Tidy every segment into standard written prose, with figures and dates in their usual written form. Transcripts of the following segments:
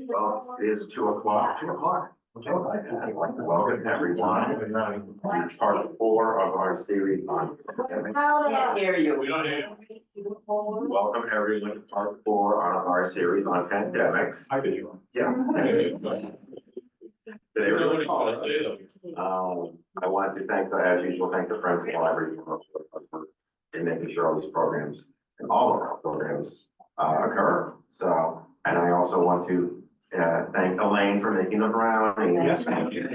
Well, it is 2 o'clock. 2 o'clock. Okay. Welcome everyone. Part 4 of our series on epidemics. Can't hear you. We don't hear Welcome everyone to part 4 of our series on pandemics. I did you. Yeah. Today we're going to call I want to thank, as usual, thank the Friends of the Library for in making sure all these programs and all of our programs occur. So, and I also want to thank Elaine for making the brownie. Yes, thank you.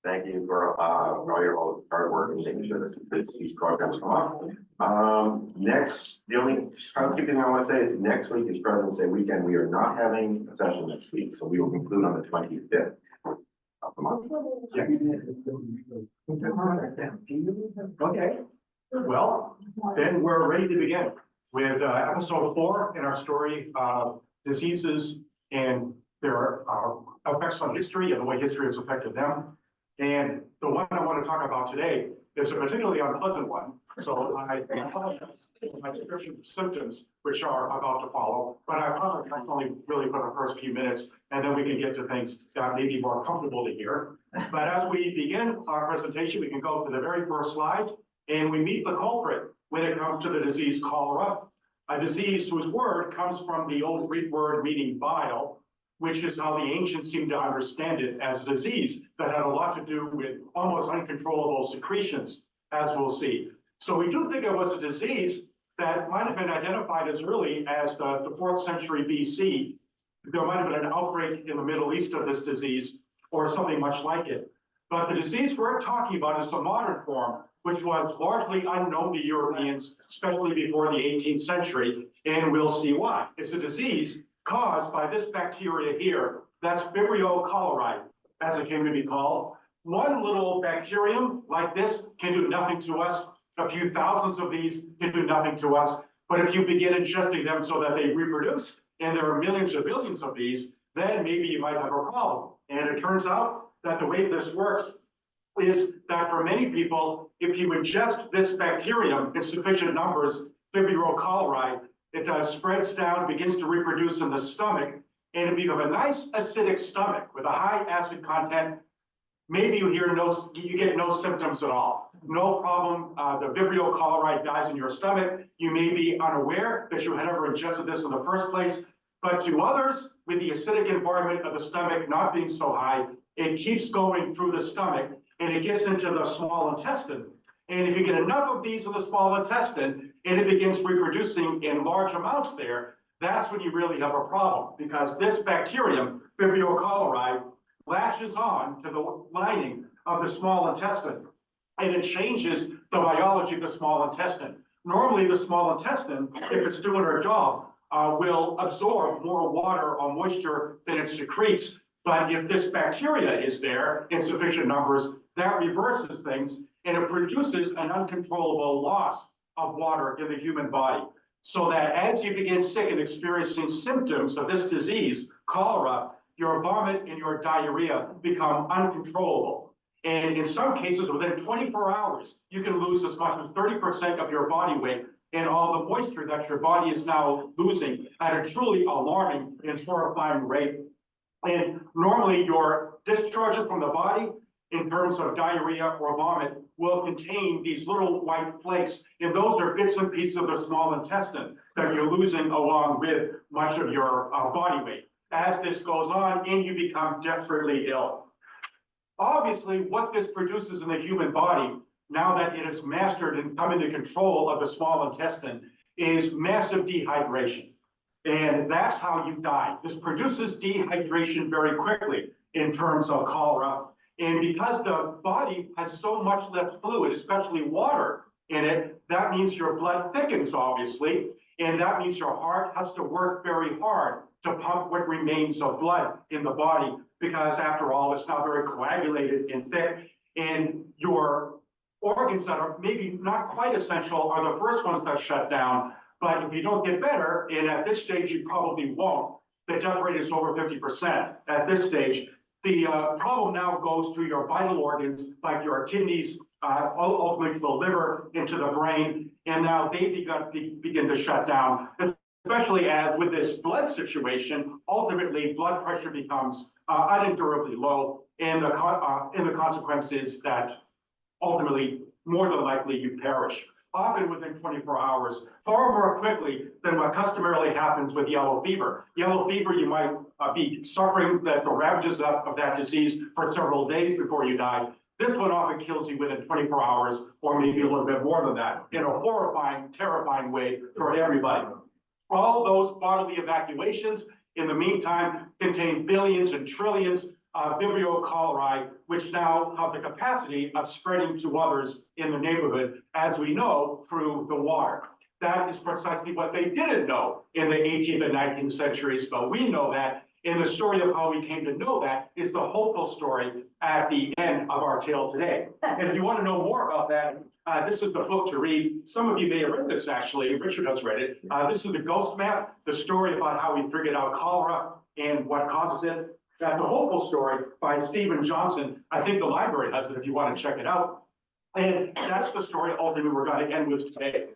Thank you for all your hard work and making sure that these programs come up. Next, the only housekeeping I want to say is next week is President's Day weekend. We are not having a session next week, so we will conclude on the 25th of the month. Okay, well, then we're ready to begin with episode 4 in our story of diseases and their effects on history and the way history has affected them. And the one I want to talk about today is a particularly unpleasant one. So I apologize for my description of symptoms, which are about to follow, but I promise I only really for the first few minutes, and then we can get to things that may be more comfortable to hear. But as we begin our presentation, we can go to the very first slide, and we meet the culprit when it comes to the disease cholera, a disease whose word comes from the old Greek word meaning bile, which is how the ancients seemed to understand it as a disease that had a lot to do with almost uncontrollable secretions, as we'll see. So we do think it was a disease that might have been identified as early as the 4th century BC. There might have been an outbreak in the Middle East of this disease or something much like it. But the disease we're talking about is the modern form, which was largely unknown to Europeans, especially before the 18th century, and we'll see why. It's a disease caused by this bacteria here, that's Vibrio cholerae, as it came to be called. One little bacterium like this can do nothing to us. A few thousands of these can do nothing to us. But if you begin ingesting them so that they reproduce, and there are millions or billions of these, then maybe you might have a problem. And it turns out that the way this works is that for many people, if you ingest this bacterium in sufficient numbers, Vibrio cholerae, it spreads down, begins to reproduce in the stomach, and if you have a nice acidic stomach with a high acid content, maybe you get no symptoms at all. No problem. The Vibrio cholerae dies in your stomach. You may be unaware that you had ever ingested this in the first place, but to others, with the acidic environment of the stomach not being so high, it keeps going through the stomach and it gets into the small intestine. And if you get enough of these in the small intestine and it begins reproducing in large amounts there, that's when you really have a problem, because this bacterium, Vibrio cholerae, latches on to the lining of the small intestine and it changes the biology of the small intestine. Normally, the small intestine, if it's doing her job, will absorb more water or moisture than it secretes. But if this bacteria is there in sufficient numbers, that reverses things and it produces an uncontrollable loss of water in the human body. So that as you begin sick and experiencing symptoms of this disease, cholera, your vomit and your diarrhea become uncontrollable. And in some cases, within 24 hours, you can lose as much as 30% of your body weight and all the moisture that your body is now losing at a truly alarming and horrifying rate. And normally your discharges from the body in terms of diarrhea or vomit will contain these little white flakes, and those are bits and pieces of the small intestine that you're losing along with much of your body weight. As this goes on, and you become desperately ill. Obviously, what this produces in the human body, now that it is mastered and come into control of the small intestine, is massive dehydration. And that's how you die. This produces dehydration very quickly in terms of cholera. And because the body has so much less fluid, especially water in it, that means your blood thickens, obviously. And that means your heart has to work very hard to pump what remains of blood in the body, because after all, it's now very coagulated and thick. And your organs that are maybe not quite essential are the first ones that shut down. But if you don't get better, and at this stage you probably won't, the death rate is over 50% at this stage. The problem now goes to your vital organs, like your kidneys, ultimately to the liver, into the brain, and now they begin to shut down. especially as with this blood situation, ultimately blood pressure becomes unendurably low, and the consequence is that ultimately, more than likely, you perish, often within 24 hours, far more quickly than what customarily happens with yellow fever. Yellow fever, you might be suffering the ravages of that disease for several days before you die. This one often kills you within 24 hours, or maybe a little bit more than that, in a horrifying, terrifying way for everybody. All those bodily evacuations, in the meantime, contain billions and trillions of Vibrio cholerae, which now have the capacity of spreading to others in the neighborhood, as we know, through the water. That is precisely what they didn't know in the 18th and 19th centuries, but we know that. And the story of how we came to know that is the hopeful story at the end of our tale today. And if you want to know more about that, this is the book to read. Some of you may have read this, actually. Richard has read it. This is the Ghost Map, the story about how we figured out cholera and what causes it. The hopeful story by Stephen Johnson. I think the library has it if you want to check it out. And that's the story ultimately we're going to end with today.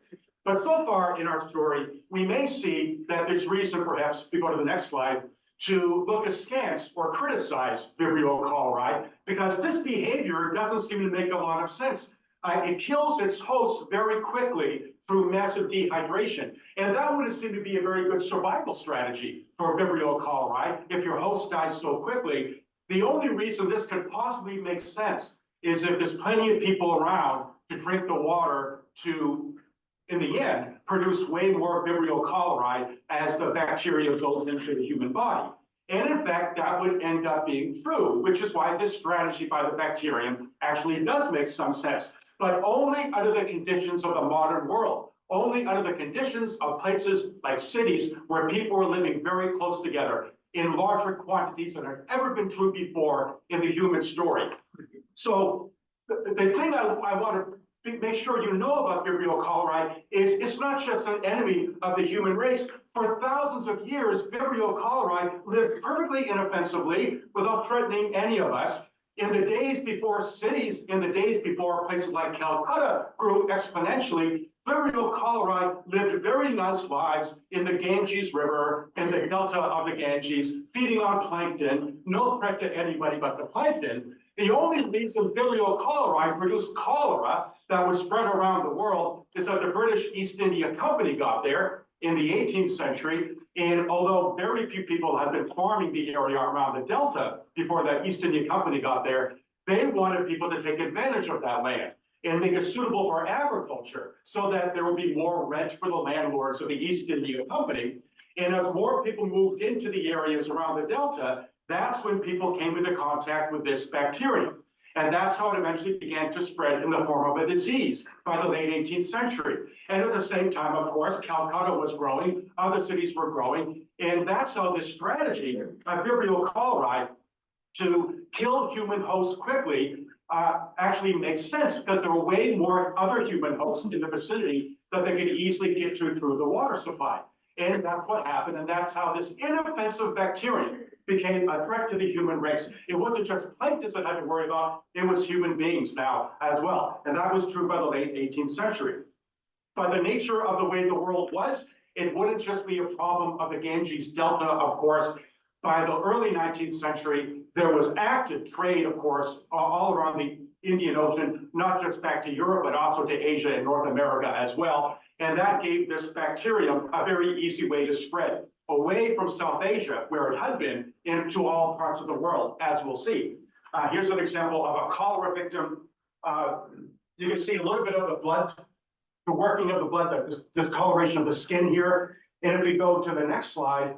But so far in our story, we may see that there's reason, perhaps, if we go to the next slide, to look askance or criticize Vibrio cholerae, because this behavior doesn't seem to make a lot of sense. It kills its host very quickly through massive dehydration. And that would seem to be a very good survival strategy for Vibrio cholerae if your host dies so quickly. The only reason this could possibly make sense is if there's plenty of people around to drink the water to, in the end, produce way more Vibrio cholerae as the bacteria goes into the human body. And in fact, that would end up being true, which is why this strategy by the bacterium actually does make some sense, but only under the conditions of the modern world, only under the conditions of places like cities where people are living very close together in larger quantities than have ever been true before in the human story. So the thing I want to make sure you know about Vibrio cholerae is it's not just an enemy of the human race. For thousands of years, Vibrio cholerae lived perfectly inoffensively without threatening any of us. In the days before cities, in the days before places like Calcutta grew exponentially, Vibrio cholerae lived very nice lives in the Ganges River, in the delta of the Ganges, feeding on plankton, no threat to anybody but the plankton. The only reason Vibrio cholerae produced cholera that was spread around the world is that the British East India Company got there in the 18th century. And although very few people had been farming the area around the Delta before the East India Company got there, they wanted people to take advantage of that land and make it suitable for agriculture so that there would be more rent for the landlords of the East India Company. And as more people moved into the areas around the Delta, that's when people came into contact with this bacterium. And that's how it eventually began to spread in the form of a disease by the late 18th century. And at the same time, of course, Calcutta was growing, other cities were growing, and that's how this strategy of Vibrio cholerae to kill human hosts quickly actually makes sense, because there were way more other human hosts in the vicinity that they could easily get to through the water supply. And that's what happened, and that's how this inoffensive bacterium became a threat to the human race. It wasn't just plankton that had to worry about, it was human beings now as well. And that was true by the late 18th century. By the nature of the way the world was, it wouldn't just be a problem of the Ganges Delta, of course. By the early 19th century, there was active trade, of course, all around the Indian Ocean, not just back to Europe, but also to Asia and North America as well. And that gave this bacterium a very easy way to spread away from South Asia, where it had been, into all parts of the world, as we'll see. Here's an example of a cholera victim. You can see a little bit of the blood, the working of the blood, the discoloration of the skin here. And if we go to the next slide,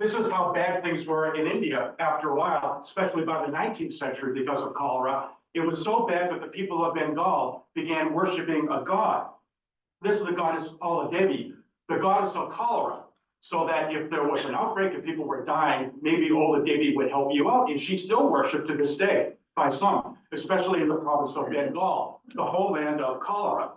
this is how bad things were in India after a while, especially by the 19th century because of cholera. It was so bad that the people of Bengal began worshiping a god. This is the goddess Oladevi, the goddess of cholera, so that if there was an outbreak and people were dying, maybe Oladevi would help you out. And she's still worshipped to this day by some, especially in the province of Bengal, the homeland of cholera.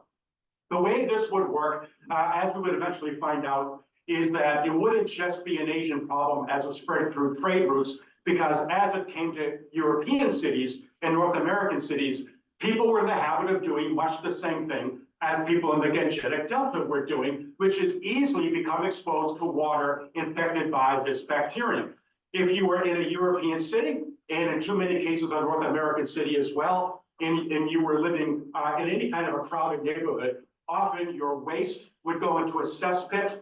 The way this would work, as we would eventually find out, is that it wouldn't just be an Asian problem as it spread through trade routes, because as it came to European cities and North American cities, people were in the habit of doing much the same thing as people in the Genetic Delta were doing, which is easily become exposed to water infected by this bacterium. If you were in a European city, and in too many cases a North American city as well, and you were living in any kind of a crowded neighborhood, often your waste would go into a cesspit,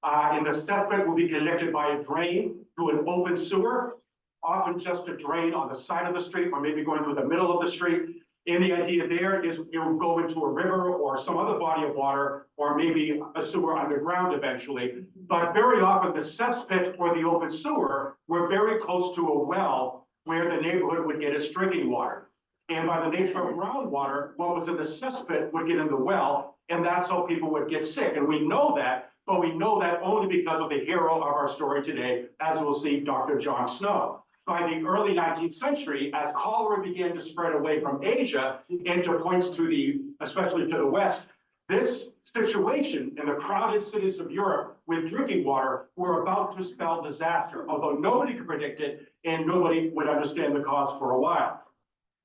and the cesspit will be connected by a drain to an open sewer, often just a drain on the side of the street or maybe going through the middle of the street. And the idea there is it will go into a river or some other body of water, or maybe a sewer underground eventually. But very often the cesspit or the open sewer were very close to a well where the neighborhood would get its drinking water. And by the nature of groundwater, what was in the cesspit would get in the well, and that's how people would get sick. And we know that, but we know that only because of the hero of our story today, as we'll see, Dr. John Snow. By the early 19th century, as cholera began to spread away from Asia into points to the, especially to the west, this situation in the crowded cities of Europe with drinking water were about to spell disaster, although nobody could predict it and nobody would understand the cause for a while.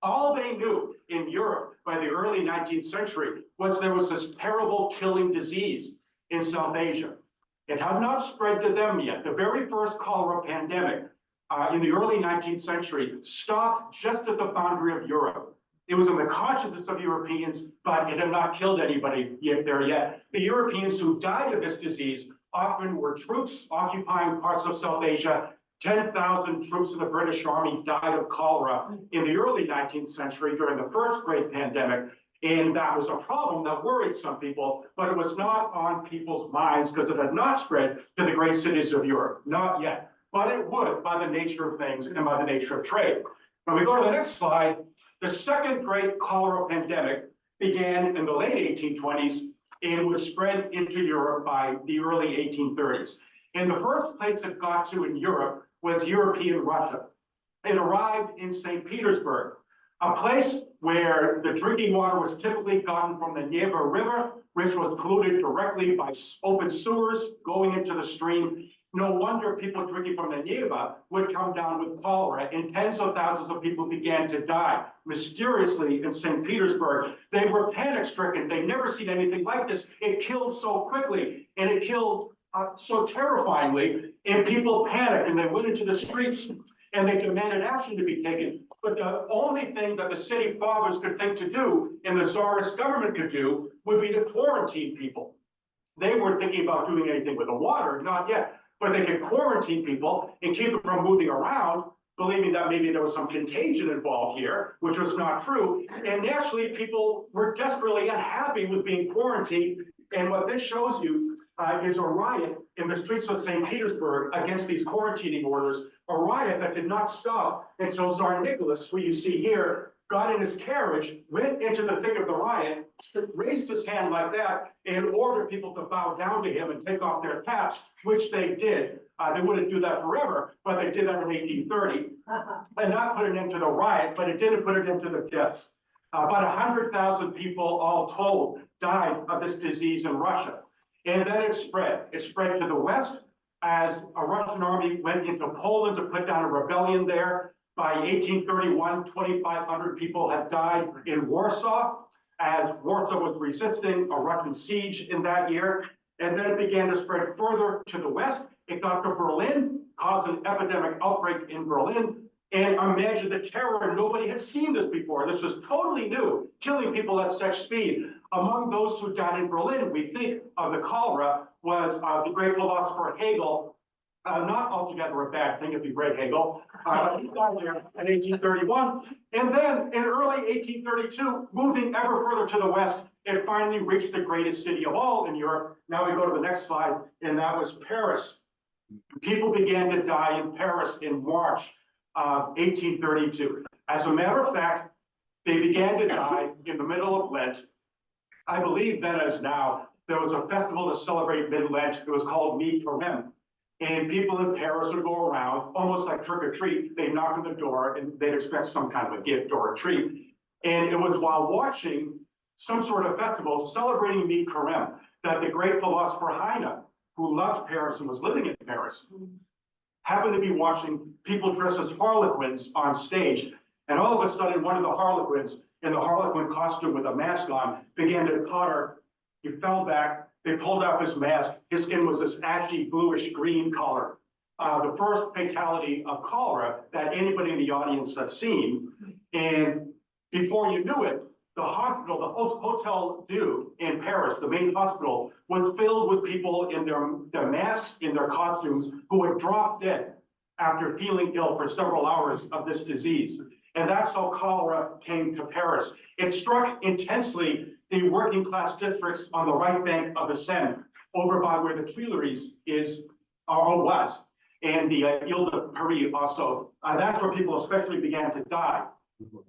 All they knew in Europe by the early 19th century was there was this terrible killing disease in South Asia. It had not spread to them yet. The very first cholera pandemic in the early 19th century stopped just at the boundary of Europe. It was in the consciousness of Europeans, but it had not killed anybody there yet. The Europeans who died of this disease often were troops occupying parts of South Asia. 10,000 troops of the British Army died of cholera in the early 19th century during the first great pandemic. And that was a problem that worried some people, but it was not on people's minds because it had not spread to the great cities of Europe, not yet. But it would by the nature of things and by the nature of trade. When we go to the next slide, the second great cholera pandemic began in the late 1820s and would spread into Europe by the early 1830s. And the first place it got to in Europe was European Russia. It arrived in St. Petersburg, a place where the drinking water was typically gotten from the Neva River, which was polluted directly by open sewers going into the stream. No wonder people drinking from the Neva would come down with cholera, and tens of thousands of people began to die mysteriously in St. Petersburg. They were panic-stricken. They'd never seen anything like this. It killed so quickly, and it killed so terrifyingly, and people panicked, and they went into the streets, and they demanded action to be taken. But the only thing that the city fathers could think to do, and the Tsarist government could do, would be to quarantine people. They weren't thinking about doing anything with the water, not yet. But they could quarantine people and keep them from moving around, believing that maybe there was some contagion involved here, which was not true. And naturally, people were desperately unhappy with being quarantined. And what this shows you is a riot in the streets of St. Petersburg against these quarantining orders, a riot that did not stop until Tsar Nicholas, who you see here, got in his carriage, went into the thick of the riot, raised his hand like that, and ordered people to bow down to him and take off their caps, which they did. They wouldn't do that forever, but they did that in 1830. And that put an end to the riot, but it didn't put it into the deaths. About 100,000 people, all told, died of this disease in Russia. And then it spread. It spread to the west as a Russian army went into Poland to put down a rebellion there. By 1831, 2,500 people had died in Warsaw as Warsaw was resisting a Russian siege in that year. And then it began to spread further to the west. It got to Berlin, caused an epidemic outbreak in Berlin. And imagine the terror. Nobody had seen this before. This was totally new, killing people at such speed. Among those who died in Berlin, we think of the cholera, was the great philosopher Hegel. Not altogether a bad thing if you read Hegel. He died there in 1831. And then in early 1832, moving ever further to the west, it finally reached the greatest city of all in Europe. Now we go to the next slide, and that was Paris. People began to die in Paris in March of 1832. As a matter of fact, they began to die in the middle of Lent. I believe then as now, there was a festival to celebrate mid-Lent. It was called Mi-Carême. And people in Paris would go around, almost like trick or treat. They'd knock on the door and they'd expect some kind of a gift or a treat. And it was while watching some sort of festival celebrating Mi-Carême that the great philosopher Heine, who loved Paris and was living in Paris, happened to be watching people dressed as harlequins on stage. And all of a sudden, one of the harlequins in the Harlequin costume with a mask on, began to totter. He fell back. They pulled off his mask. His skin was this ashy bluish green color. The first fatality of cholera that anybody in the audience had seen. And before you knew it, the hospital, the Hotel Dieu in Paris, the main hospital, was filled with people in their masks, in their costumes, who had dropped dead after feeling ill for several hours of this disease. And that's how cholera came to Paris. It struck intensely the working class districts on the right bank of the Seine, over by where the Tuileries is, or was, and the Ile de Paris also. That's where people especially began to die.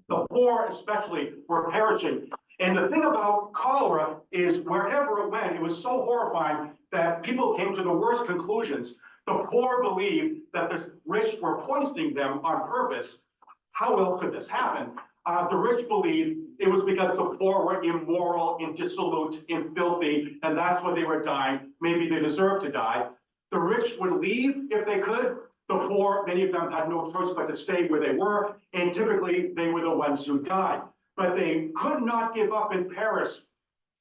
The poor especially were perishing. And the thing about cholera is wherever it went, it was so horrifying that people came to the worst conclusions. The poor believed that the rich were poisoning them on purpose. How else could this happen? The rich believed it was because the poor were immoral and dissolute and filthy, and that's why they were dying. Maybe they deserved to die. The rich would leave if they could. The poor, many of them had no choice but to stay where they were, and typically they were the ones who died. But they could not give up in Paris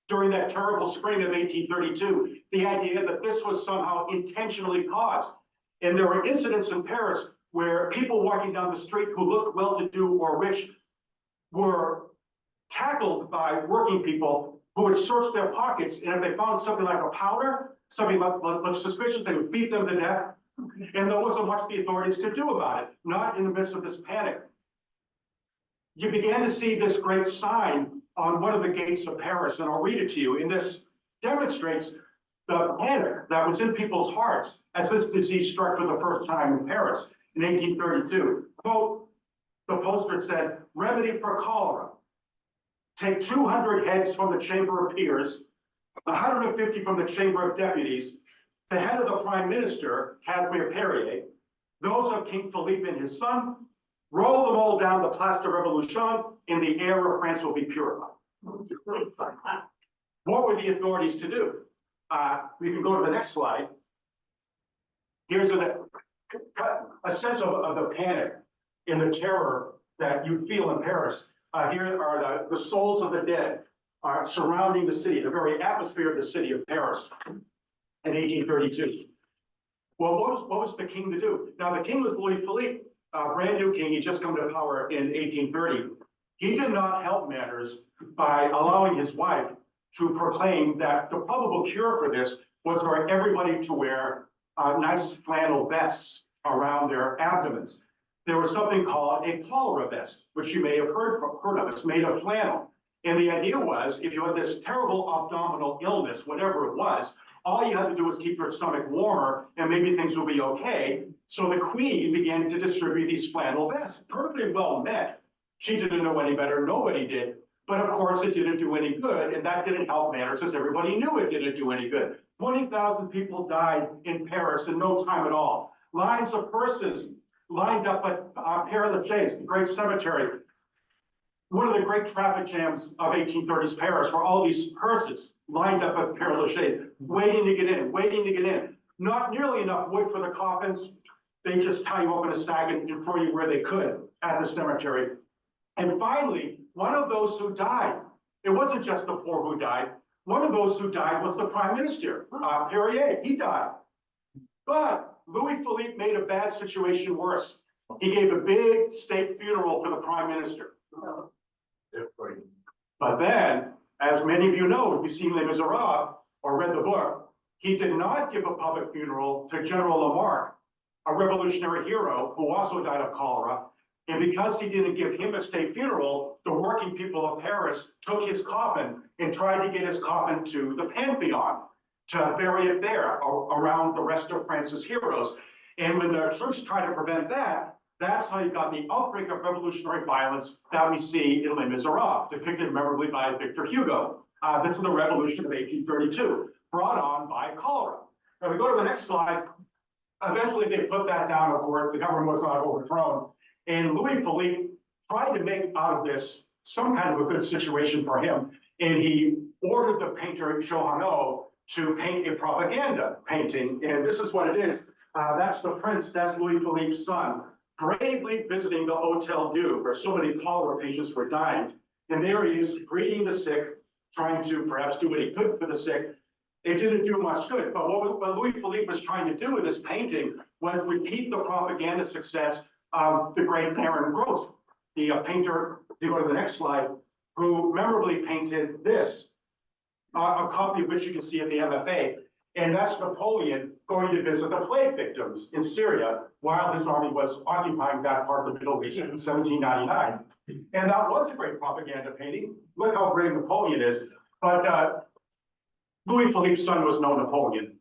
during that terrible spring of 1832, the idea that this was somehow intentionally caused. And there were incidents in Paris where people walking down the street who looked well-to-do or rich were tackled by working people who would search their pockets, and if they found something like a powder, something like suspicious, they would beat them to death. And there wasn't much the authorities could do about it, not in the midst of this panic. You began to see this great sign on one of the gates of Paris, and I'll read it to you. And this demonstrates the panic that was in people's hearts as this disease struck for the first time in Paris in 1832. Quote, the poster said, remedy for cholera. Take 200 heads from the Chamber of Peers, 150 from the Chamber of Deputies, the head of the Prime Minister, Casimir Perrier, those of King Philippe and his son, roll them all down the Place de Revolution, and the air of France will be purified. What were the authorities to do? We can go to the next slide. Here's a sense of the panic and the terror that you feel in Paris. Here are the souls of the dead surrounding the city, the very atmosphere of the city of Paris in 1832. Well, what was the king to do? Now, the king was Louis Philippe, brand new king. He just come to power in 1830. He did not help matters by allowing his wife to proclaim that the probable cure for this was for everybody to wear nice flannel vests around their abdomens. There was something called a cholera vest, which you may have heard of. It's made of flannel. And the idea was, if you had this terrible abdominal illness, whatever it was, all you had to do was keep your stomach warmer and maybe things will be okay. So the queen began to distribute these flannel vests, perfectly well meant. She didn't know any better, nobody did. But of course it didn't do any good, and that didn't help matters as everybody knew it didn't do any good. 20,000 people died in Paris in no time at all. Lines of hearses lined up at Père Lachaise, the great cemetery. One of the great traffic jams of 1830s Paris were all these hearses lined up at Père Lachaise, waiting to get in, waiting to get in. Not nearly enough wood for the coffins. They just tie you up in a sack and throw you where they could at the cemetery. And finally, one of those who died, it wasn't just the poor who died. One of those who died was the prime minister, Perrier. He died. But Louis Philippe made a bad situation worse. He gave a big state funeral for the prime minister. But then, as many of you know, if you've seen Les Miserables or read the book, he did not give a public funeral to General Lamarck, a revolutionary hero who also died of cholera. And because he didn't give him a state funeral, the working people of Paris took his coffin and tried to get his coffin to the Pantheon to bury it there around the rest of France's heroes. And when the troops tried to prevent that, that's how you got the outbreak of revolutionary violence that we see in Les Miserables, depicted memorably by Victor Hugo. This is the revolution of 1832, brought on by cholera. Now we go to the next slide. Eventually they put that down, of course, the government was not overthrown. And Louis Philippe tried to make out of this some kind of a good situation for him. And he ordered the painter Johanneau to paint a propaganda painting. And this is what it is. That's the prince, that's Louis Philippe's son, bravely visiting the Hotel Dieu, where so many cholera patients were dying. And there he is, greeting the sick, trying to perhaps do what he could for the sick. It didn't do much good, but what Louis Philippe was trying to do with this painting was repeat the propaganda success of the great Aaron Gross, the painter, if you go to the next slide, who memorably painted this, a copy of which you can see at the MFA. And that's Napoleon going to visit the plague victims in Syria while his army was occupying that part of the Middle East in 1799. And that was a great propaganda painting. Look how great Napoleon is. But Louis Philippe's son was no Napoleon,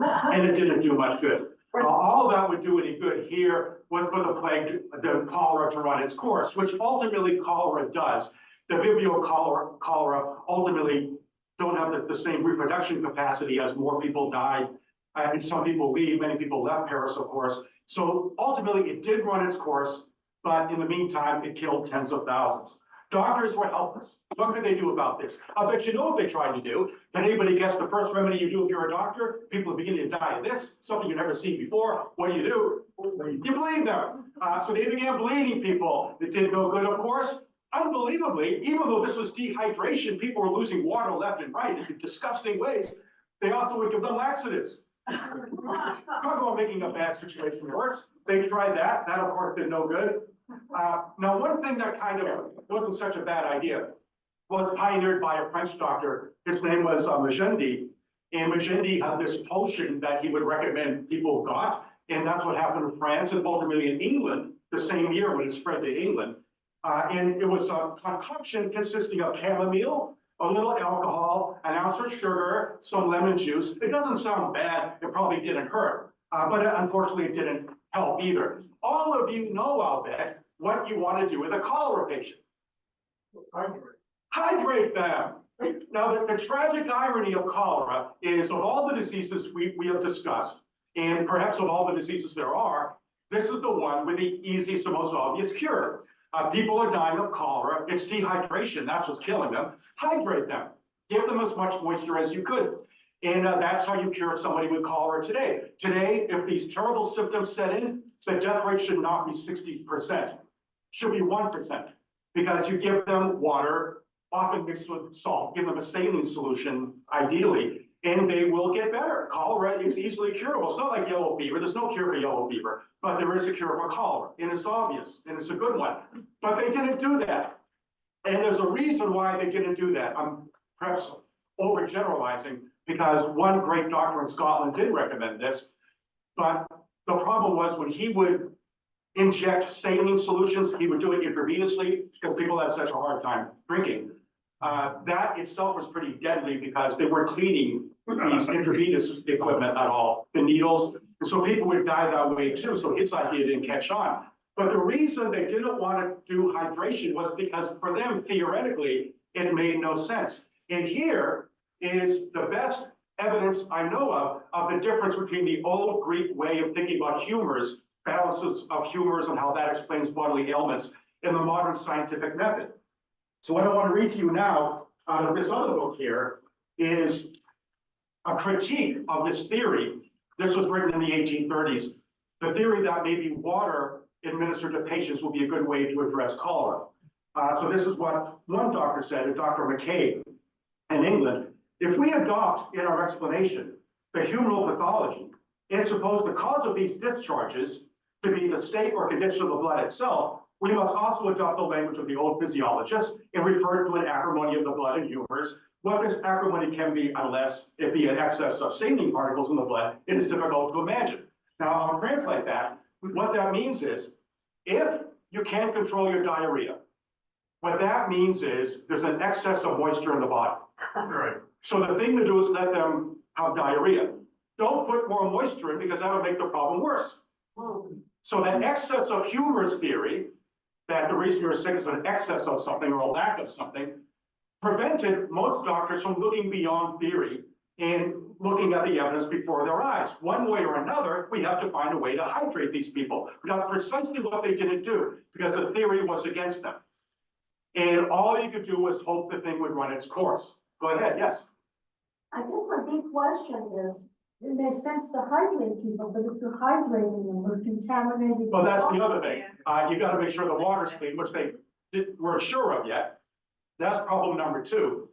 and it didn't do much good. All that would do any good here was for the plague, the cholera to run its course, which ultimately cholera does. The Vibrio cholera ultimately don't have the same reproduction capacity as more people die. And some people leave, many people left Paris, of course. So ultimately it did run its course, but in the meantime, it killed tens of thousands. Doctors were helpless. What could they do about this? I bet you know what they tried to do. Can anybody guess the first remedy you do if you're a doctor? People are beginning to die of this, something you've never seen before. What do? You bleed them. So they began bleeding people. It did no good, of course. Unbelievably, even though this was dehydration, people were losing water left and right in disgusting ways. They also would give them laxatives. Talk about making a bad situation worse. They tried that. That, of course, did no good. Now, one thing that kind of wasn't such a bad idea was pioneered by a French doctor. His name was Magendie. And Magendie had this potion that he would recommend people got. And that's what happened in France and ultimately in England the same year when it spread to England. And it was a concoction consisting of chamomile, a little alcohol, an ounce of sugar, some lemon juice. It doesn't sound bad. It probably didn't hurt, but unfortunately it didn't help either. All of you know, I'll bet, what you want to do with a cholera patient. Hydrate them. Now, the tragic irony of cholera is of all the diseases we have discussed, and perhaps of all the diseases there are, this is the one with the easiest and most obvious cure. People are dying of cholera. It's dehydration. That's what's killing them. Hydrate them. Give them as much moisture as you could. And that's how you cure somebody with cholera today. Today, if these terrible symptoms set in, the death rate should not be 60%. Should be 1%. Because you give them water, often mixed with salt, give them a saline solution, ideally, and they will get better. Cholera is easily curable. It's not like yellow fever. There's no cure for yellow fever, but there is a cure for cholera, and it's obvious, and it's a good one. But they didn't do that. And there's a reason why they didn't do that. I'm perhaps overgeneralizing, because one great doctor in Scotland did recommend this, but the problem was when he would inject saline solutions, he would do it intravenously because people had such a hard time drinking. That itself was pretty deadly because they weren't cleaning these intravenous equipment at all, the needles. And so people would die that way too. So his idea didn't catch on. But the reason they didn't want to do hydration was because for them, theoretically, it made no sense. And here is the best evidence I know of the difference between the old Greek way of thinking about humors, balances of humors and how that explains bodily ailments, and the modern scientific method. So what I want to read to you now out of this other book here is a critique of this theory. This was written in the 1830s. The theory that maybe water administered to patients will be a good way to address cholera. So this is what one doctor said, Dr. McCabe in England. If we adopt in our explanation the humoral pathology, and suppose the cause of these discharges to be the state or condition of the blood itself, we must also adopt the language of the old physiologists and refer to an acrimony of the blood and humors. What this acrimony can be unless it be an excess of saline particles in the blood, it is difficult to imagine. Now, I'll translate that. What that means is, if you can't control your diarrhea, what that means is there's an excess of moisture in the body. Right. So the thing to do is let them have diarrhea. Don't put more moisture in because that'll make the problem worse. So that excess of humors theory, that the reason you're sick is an excess of something or a lack of something, prevented most doctors from looking beyond theory and looking at the evidence before their eyes. One way or another, we have to find a way to hydrate these people. That's precisely what they didn't do because the theory was against them. And all you could do was hope the thing would run its course. Go ahead, yes. I guess my big question is, it makes sense to hydrate people, but if you're hydrating them, we're contaminated. Well, that's the other thing. You got to make sure the water's clean, which they weren't sure of yet. That's problem number two.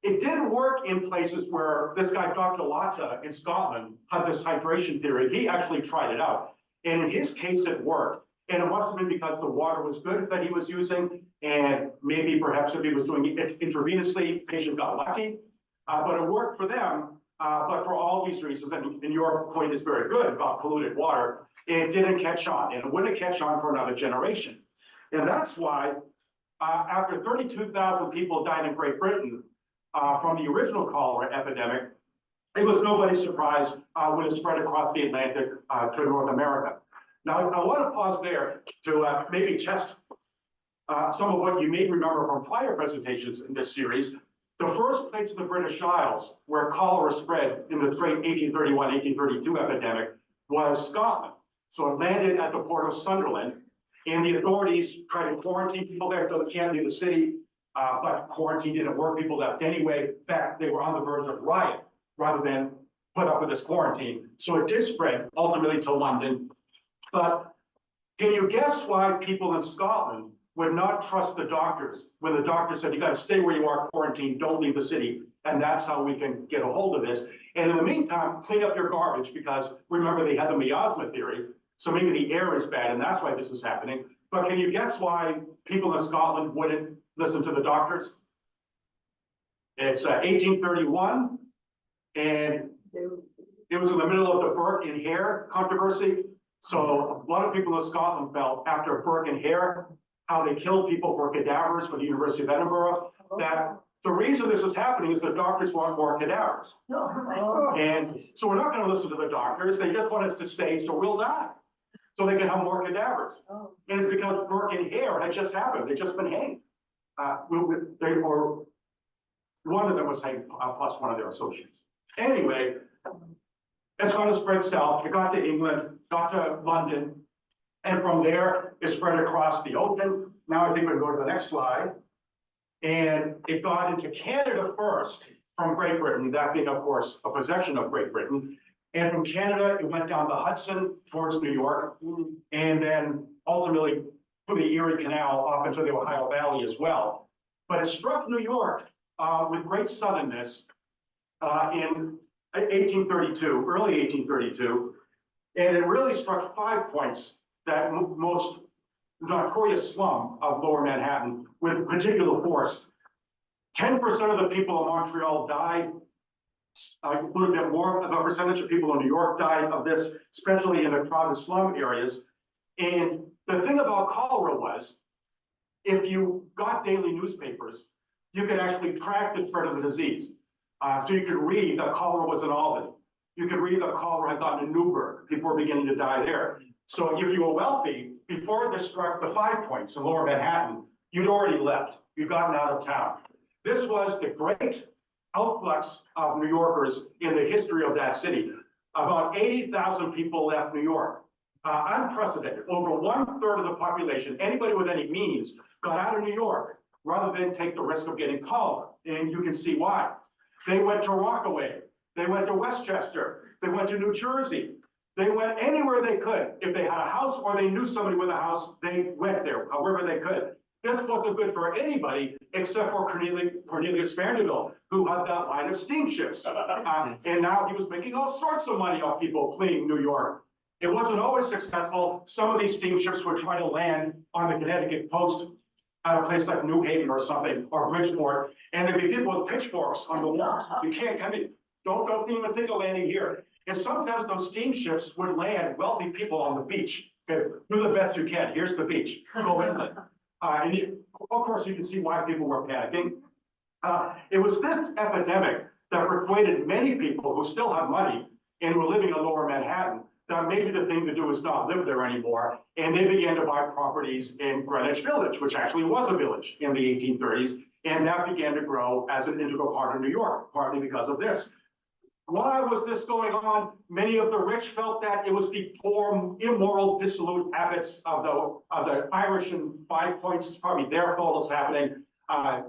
It did work in places where this guy, Dr. Latta in Scotland, had this hydration theory. He actually tried it out. And in his case, it worked. And it must have been because the water was good that he was using. And maybe perhaps if he was doing it intravenously, patient got lucky. But it worked for them. But for all these reasons, and your point is very good about polluted water, it didn't catch on. And it wouldn't catch on for another generation. And that's why after 32,000 people died in Great Britain from the original cholera epidemic, it was nobody's surprise when it spread across the Atlantic to North America. Now, I want to pause there to maybe test some of what you may remember from prior presentations in this series. The first place in the British Isles where cholera spread in the great 1831-1832 epidemic was Scotland. So it landed at the port of Sunderland, and the authorities tried to quarantine people there until they can't leave the city, but quarantine didn't work. People left anyway. In fact, they were on the verge of riot rather than put up with this quarantine. So it did spread ultimately to London. But can you guess why people in Scotland would not trust the doctors when the doctor said, you got to stay where you are, quarantined, don't leave the city. And that's how we can get a hold of this. And in the meantime, clean up your garbage, because remember, they had the miasma theory. So maybe the air is bad and that's why this is happening. But can you guess why people in Scotland wouldn't listen to the doctors? It's 1831, and it was in the middle of the Burke and Hare controversy. So a lot of people in Scotland felt after Burke and Hare, how they killed people for cadavers for the University of Edinburgh, that the reason this is happening is the doctors want more cadavers. And so we're not going to listen to the doctors. They just want us to stay so we'll die, so they can have more cadavers. And it's because Burke and Hare had just happened. They'd just been hanged. Or one of them was hanged, plus one of their associates. Anyway, it's going to spread south. It got to England, got to London, and from there, it spread across the ocean. Now I think we'll go to the next slide. And it got into Canada first from Great Britain, that being, of course, a possession of Great Britain. And from Canada, it went down the Hudson towards New York, and then ultimately through the Erie Canal off into the Ohio Valley as well. But it struck New York with great suddenness in 1832, early 1832, and it really struck 5 points, that most notorious slum of Lower Manhattan, with particular force. 10% of the people in Montreal died. A little bit more of a percentage of people in New York died of this, especially in the crowded slum areas. And the thing about cholera was, if you got daily newspapers, you could actually track the spread of the disease. So you could read that cholera was in Albany. You could read that cholera had gotten to Newburgh. People were beginning to die there. So if you were wealthy, before this struck the 5 points in Lower Manhattan, you'd already left. You'd gotten out of town. This was the great outflux of New Yorkers in the history of that city. About 80,000 people left New York. Unprecedented. Over 1/3 of the population, anybody with any means, got out of New York rather than take the risk of getting cholera. And you can see why. They went to Rockaway. They went to Westchester. They went to New Jersey. They went anywhere they could. If they had a house or they knew somebody with a house, they went there, however they could. This wasn't good for anybody except for Cornelius Vanderbilt, who had that line of steamships. And now he was making all sorts of money off people fleeing New York. It wasn't always successful. Some of these steamships would try to land on the Connecticut coast at a place like New Haven or something, or Bridgeport, and there'd be people with pitchforks on the walls. You can't come in. Don't even think of landing here. And sometimes those steamships would land wealthy people on the beach. Okay, do the best you can. Here's the beach. Go inland. Of course, you can see why people were panicking. It was this epidemic that persuaded many people who still have money and were living in Lower Manhattan that maybe the thing to do is not live there anymore. And they began to buy properties in Greenwich Village, which actually was a village in the 1830s. And that began to grow as an integral part of New York, partly because of this. Why was this going on? Many of the rich felt that it was the poor, immoral, dissolute habits of the Irish and 5 Points. It's probably their fault it's happening.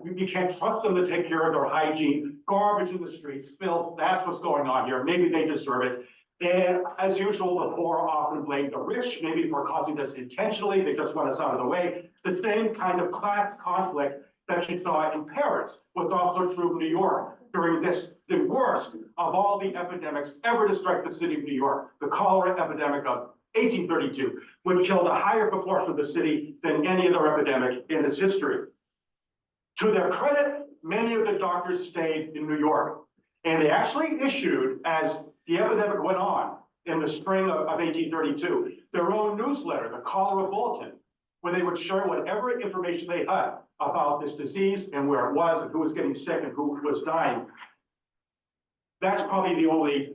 You can't trust them to take care of their hygiene. Garbage in the streets, filth, that's what's going on here. Maybe they deserve it. And as usual, the poor often blame the rich, maybe for causing this intentionally. They just want us out of the way. The same kind of class conflict that she saw in Paris was also true of New York during this, the worst of all the epidemics ever to strike the city of New York, the cholera epidemic of 1832, which killed a higher proportion of the city than any other epidemic in its history. To their credit, many of the doctors stayed in New York, and they actually issued, as the epidemic went on in the spring of 1832, their own newsletter, the Cholera Bulletin, where they would share whatever information they had about this disease and where it was and who was getting sick and who was dying. That's probably the only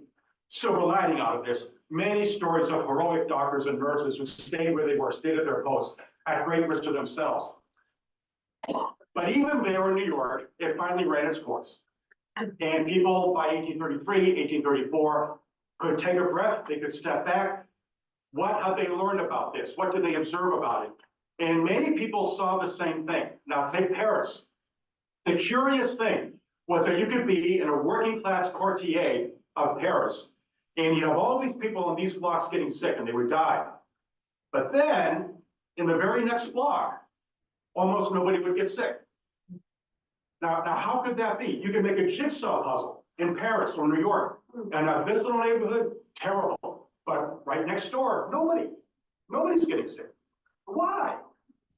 silver lining out of this. Many stories of heroic doctors and nurses who stayed where they were, stayed at their posts at great risk to themselves. But even there in New York, it finally ran its course. And people by 1833, 1834 could take a breath, they could step back. What had they learned about this? What did they observe about it? And many people saw the same thing. Now take Paris. The curious thing was that you could be in a working class quartier of Paris, and you have all these people in these blocks getting sick and they would die. But then in the very next block, almost nobody would get sick. Now how could that be? You can make a jigsaw puzzle in Paris or New York, and this little neighborhood, terrible. But right next door, nobody's getting sick. Why?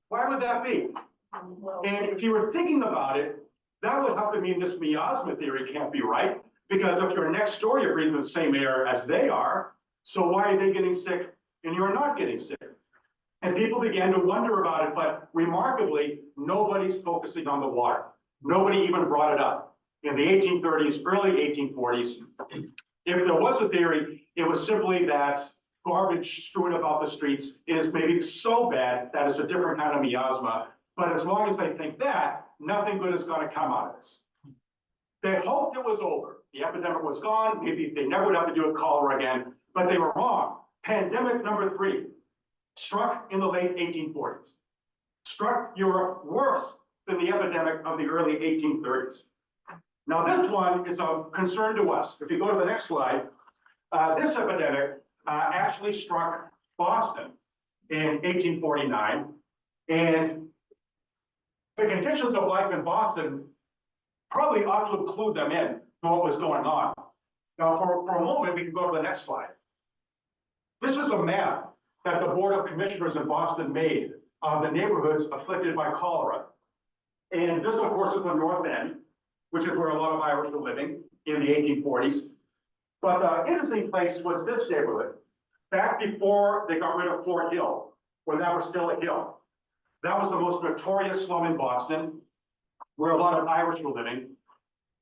Why would that be? And if you were thinking about it, that would have to mean this miasma theory can't be right, because if you're next door, you're breathing the same air as they are. So why are they getting sick and you're not getting sick? And people began to wonder about it, but remarkably, nobody's focusing on the water. Nobody even brought it up. In the 1830s, early 1840s, if there was a theory, it was simply that garbage strewn about the streets is maybe so bad that it's a different kind of miasma. But as long as they think that, nothing good is going to come out of this. They hoped it was over. The epidemic was gone. Maybe they never would have to do a cholera again, but they were wrong. Pandemic number 3 struck in the late 1840s. Struck Europe worse than the epidemic of the early 1830s. Now this one is of concern to us. If you go to the next slide, this epidemic actually struck Boston in 1849. And the conditions of life in Boston probably ought to include them in what was going on. Now, for a moment, we can go to the next slide. This is a map that the Board of Commissioners in Boston made of the neighborhoods afflicted by cholera. And this, of course, is the North End, which is where a lot of Irish were living in the 1840s. But the interesting place was this neighborhood, back before they got rid of Fort Hill, when that was still a hill. That was the most notorious slum in Boston, where a lot of Irish were living.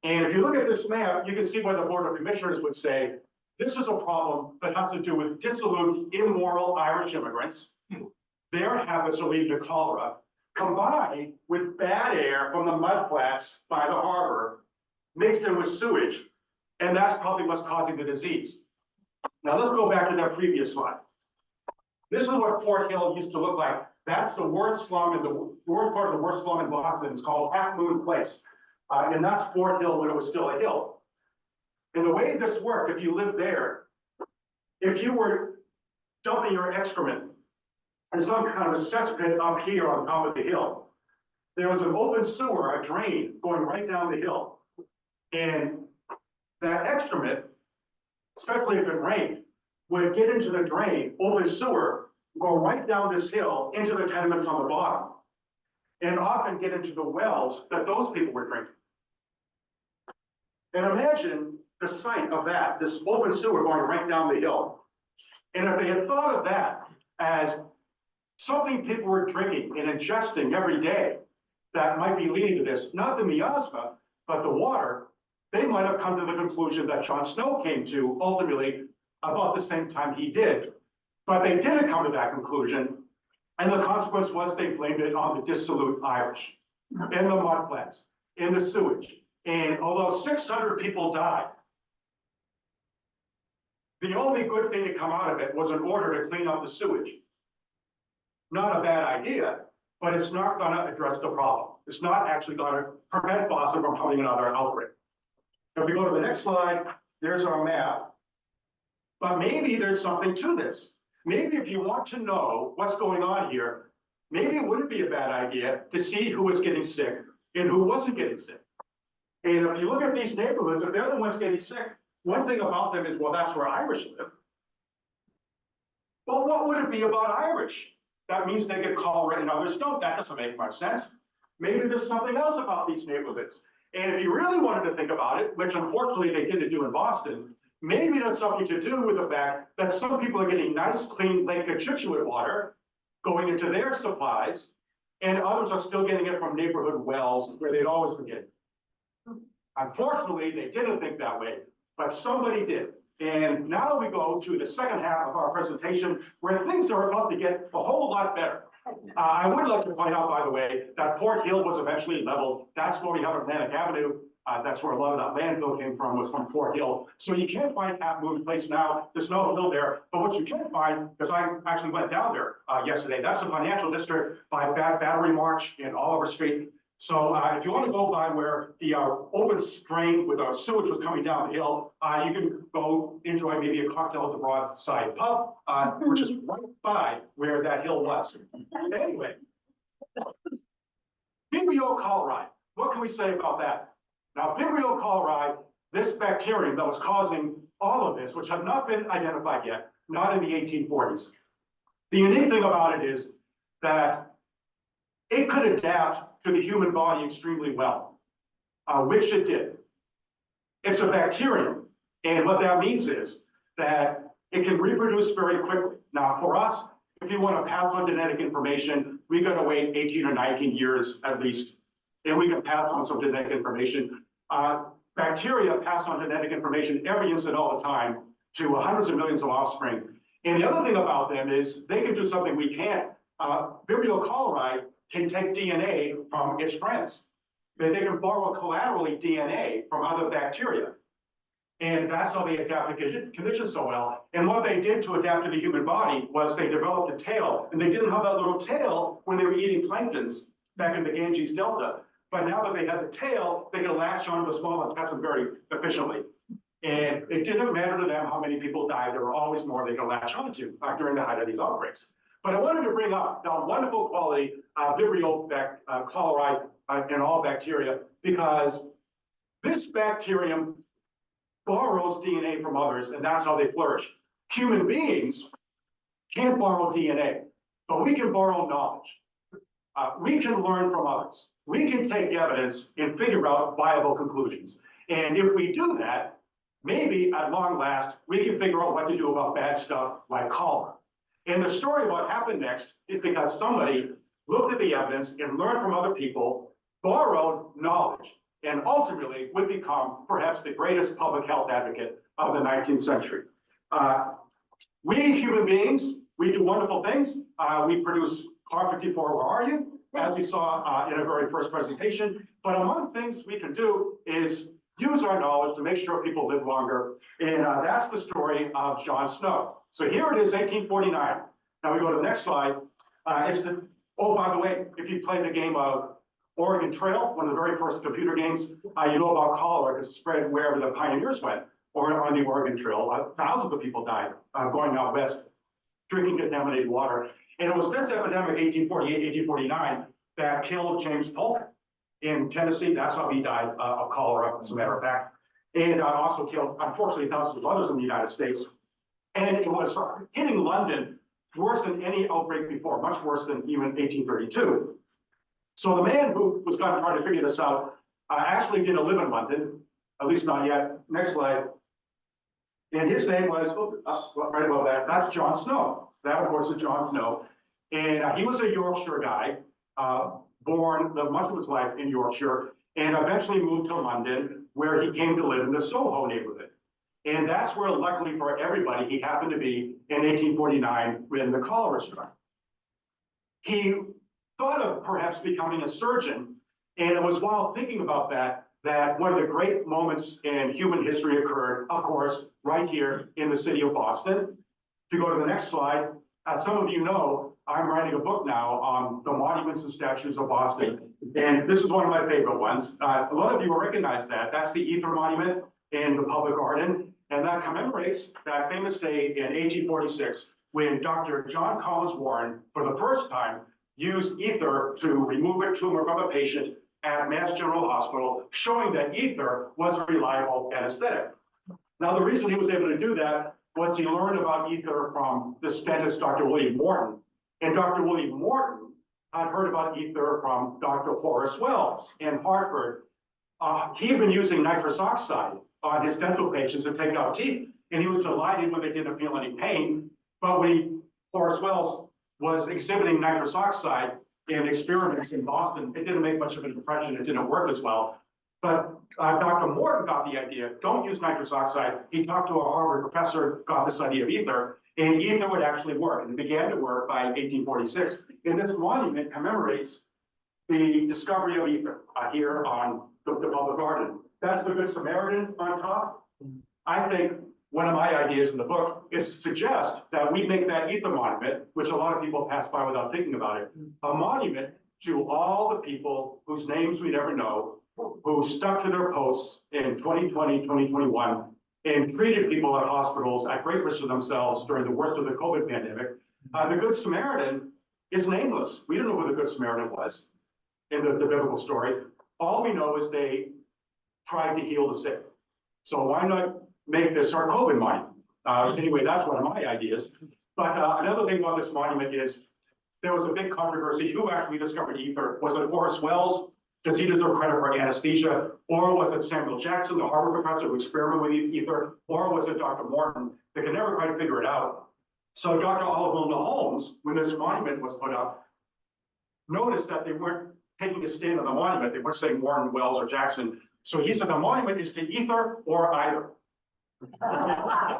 And if you look at this map, you can see why the Board of Commissioners would say, this is a problem that has to do with dissolute, immoral Irish immigrants. Their habits are leading to cholera, combined with bad air from the mudflats by the harbor, mixed in with sewage, and that's probably what's causing the disease. Now let's go back to that previous slide. This is what Fort Hill used to look like. That's the worst slum in the worst part of the worst slum in Boston. It's called Half Moon Place. And that's Fort Hill when it was still a hill. And the way this worked, if you lived there, if you were dumping your excrement in some kind of a cesspit up here on top of the hill, there was an open sewer, a drain going right down the hill. And that excrement, especially if it rained, would get into the drain, open sewer, go right down this hill into the tenements on the bottom, and often get into the wells that those people were drinking. And imagine the sight of that, this open sewer going right down the hill. And if they had thought of that as something people were drinking and ingesting every day that might be leading to this, not the miasma, but the water, they might have come to the conclusion that John Snow came to ultimately about the same time he did. But they didn't come to that conclusion, and the consequence was they blamed it on the dissolute Irish, in the mudflats, in the sewage. And although 600 people died, the only good thing to come out of it was an order to clean up the sewage. Not a bad idea, but it's not going to address the problem. It's not actually going to prevent Boston from having another outbreak. If we go to the next slide, there's our map. But maybe there's something to this. Maybe if you want to know what's going on here, maybe it wouldn't be a bad idea to see who is getting sick and who wasn't getting sick. And if you look at these neighborhoods, if they're the ones getting sick, one thing about them is, well, that's where Irish live. Well, what would it be about Irish? That means they get cholera and others don't. That doesn't make much sense. Maybe there's something else about these neighborhoods. And if you really wanted to think about it, which unfortunately they didn't do in Boston, maybe that's something to do with the fact that some people are getting nice, clean Lake Chicxulub water going into their supplies, and others are still getting it from neighborhood wells where they'd always been getting it. Unfortunately, they didn't think that way, but somebody did. And now we go to the second half of our presentation where things are about to get a whole lot better. I would like to point out, by the way, that Port Hill was eventually leveled. That's where we have Atlantic Avenue. That's where a lot of that landfill came from, was from Fort Hill. So you can't find Half Moon Place now. There's no hill there. But what you can find, because I actually went down there yesterday, that's a financial district by Battery March and Oliver Street. So if you want to go by where the open drain with our sewage was coming down the hill, you can go enjoy maybe a cocktail at the Broadside Pub, which is right by where that hill was. Anyway, Vibrio cholerae. What can we say about that? Now, Vibrio cholerae, this bacterium that was causing all of this, which had not been identified yet, not in the 1840s. The unique thing about it is that it could adapt to the human body extremely well, which it did. It's a bacterium, and what that means is that it can reproduce very quickly. Now, for us, if you want to pass on genetic information, we got to wait 18 or 19 years at least, and we can pass on some genetic information. Bacteria pass on genetic information every instant, all the time, to hundreds of millions of offspring. And the other thing about them is they can do something we can't. Vibrio cholerae can take DNA from its friends. They can borrow collaterally DNA from other bacteria. And that's how they adapt to conditions so well. And what they did to adapt to the human body was they developed a tail. And they didn't have that little tail when they were eating planktons back in the Ganges Delta. But now that they have the tail, they can latch onto the small intestine very efficiently. And it didn't matter to them how many people died. There were always more they could latch onto during the height of these outbreaks. But I wanted to bring up the wonderful quality of Vibrio cholerae in all bacteria, because this bacterium borrows DNA from others, and that's how they flourish. Human beings can't borrow DNA, but we can borrow knowledge. We can learn from others. We can take evidence and figure out viable conclusions. And if we do that, maybe at long last, we can figure out what to do about bad stuff like cholera. And the story of what happened next is because somebody looked at the evidence and learned from other people, borrowed knowledge, and ultimately would become perhaps the greatest public health advocate of the 19th century. We human beings, we do wonderful things. We produce CAR-54, where are you? As we saw in our very first presentation. But among things we can do is use our knowledge to make sure people live longer. And that's the story of John Snow. So here it is, 1849. Now we go to the next slide. Oh, by the way, if you play the game of Oregon Trail, one of the very first computer games, you know about cholera because it spread wherever the pioneers went, or on the Oregon Trail. Thousands of people died going out west, drinking contaminated water. And it was this epidemic, 1848, 1849, that killed James Polk in Tennessee. That's how he died of cholera, as a matter of fact. And also killed, unfortunately, thousands of others in the United States. And it was hitting London worse than any outbreak before, much worse than even 1832. So the man who was going to try to figure this out actually didn't live in London, at least not yet. Next slide. And his name was, right above that, that's John Snow. That, of course, is John Snow. And he was a Yorkshire guy, born much of his life in Yorkshire, and eventually moved to London, where he came to live in the Soho neighborhood. And that's where, luckily for everybody, he happened to be in 1849 when the cholera struck. He thought of perhaps becoming a surgeon, and it was while thinking about that one of the great moments in human history occurred, of course, right here in the city of Boston. If you go to the next slide, as some of you know, I'm writing a book now on the monuments and statues of Boston, and this is one of my favorite ones. A lot of you will recognize that. That's the Ether Monument in the public garden, and that commemorates that famous day in 1846 when Dr. John Collins Warren, for the first time, used ether to remove a tumor from a patient at Mass General Hospital showing that ether was a reliable anesthetic. Now, the reason he was able to do that was he learned about ether from this dentist, Dr. William Morton. And Dr. William Morton had heard about ether from Dr. Horace Wells in Hartford. He had been using nitrous oxide on his dental patients to take out teeth, and he was delighted when they didn't feel any pain. But when Horace Wells was exhibiting nitrous oxide in experiments in Boston, it didn't make much of an impression. It didn't work as well. But Dr. Morton got the idea, don't use nitrous oxide. He talked to a Harvard professor, got this idea of ether, and ether would actually work. And it began to work by 1846. And this monument commemorates the discovery of ether here on the public garden. That's the Good Samaritan on top. I think one of my ideas in the book is to suggest that we make that ether monument, which a lot of people pass by without thinking about it, a monument to all the people whose names we never know, who stuck to their posts in 2020, 2021, and treated people at hospitals at great risk of themselves during the worst of the COVID pandemic. The Good Samaritan is nameless. We don't know who the Good Samaritan was in the biblical story. All we know is they tried to heal the sick. So why not make this our COVID monument? Anyway, that's one of my ideas. But another thing about this monument is there was a big controversy. Who actually discovered ether? Was it Horace Wells? Does he deserve credit for anesthesia? Or was it Samuel Jackson, the Harvard professor who experimented with ether? Or was it Dr. Morton? They could never quite figure it out. So Dr. Oliver Holmes, when this monument was put up, noticed that they weren't taking a stand on the monument. They weren't saying Morton, Wells, or Jackson. So he said the monument is to ether or either. I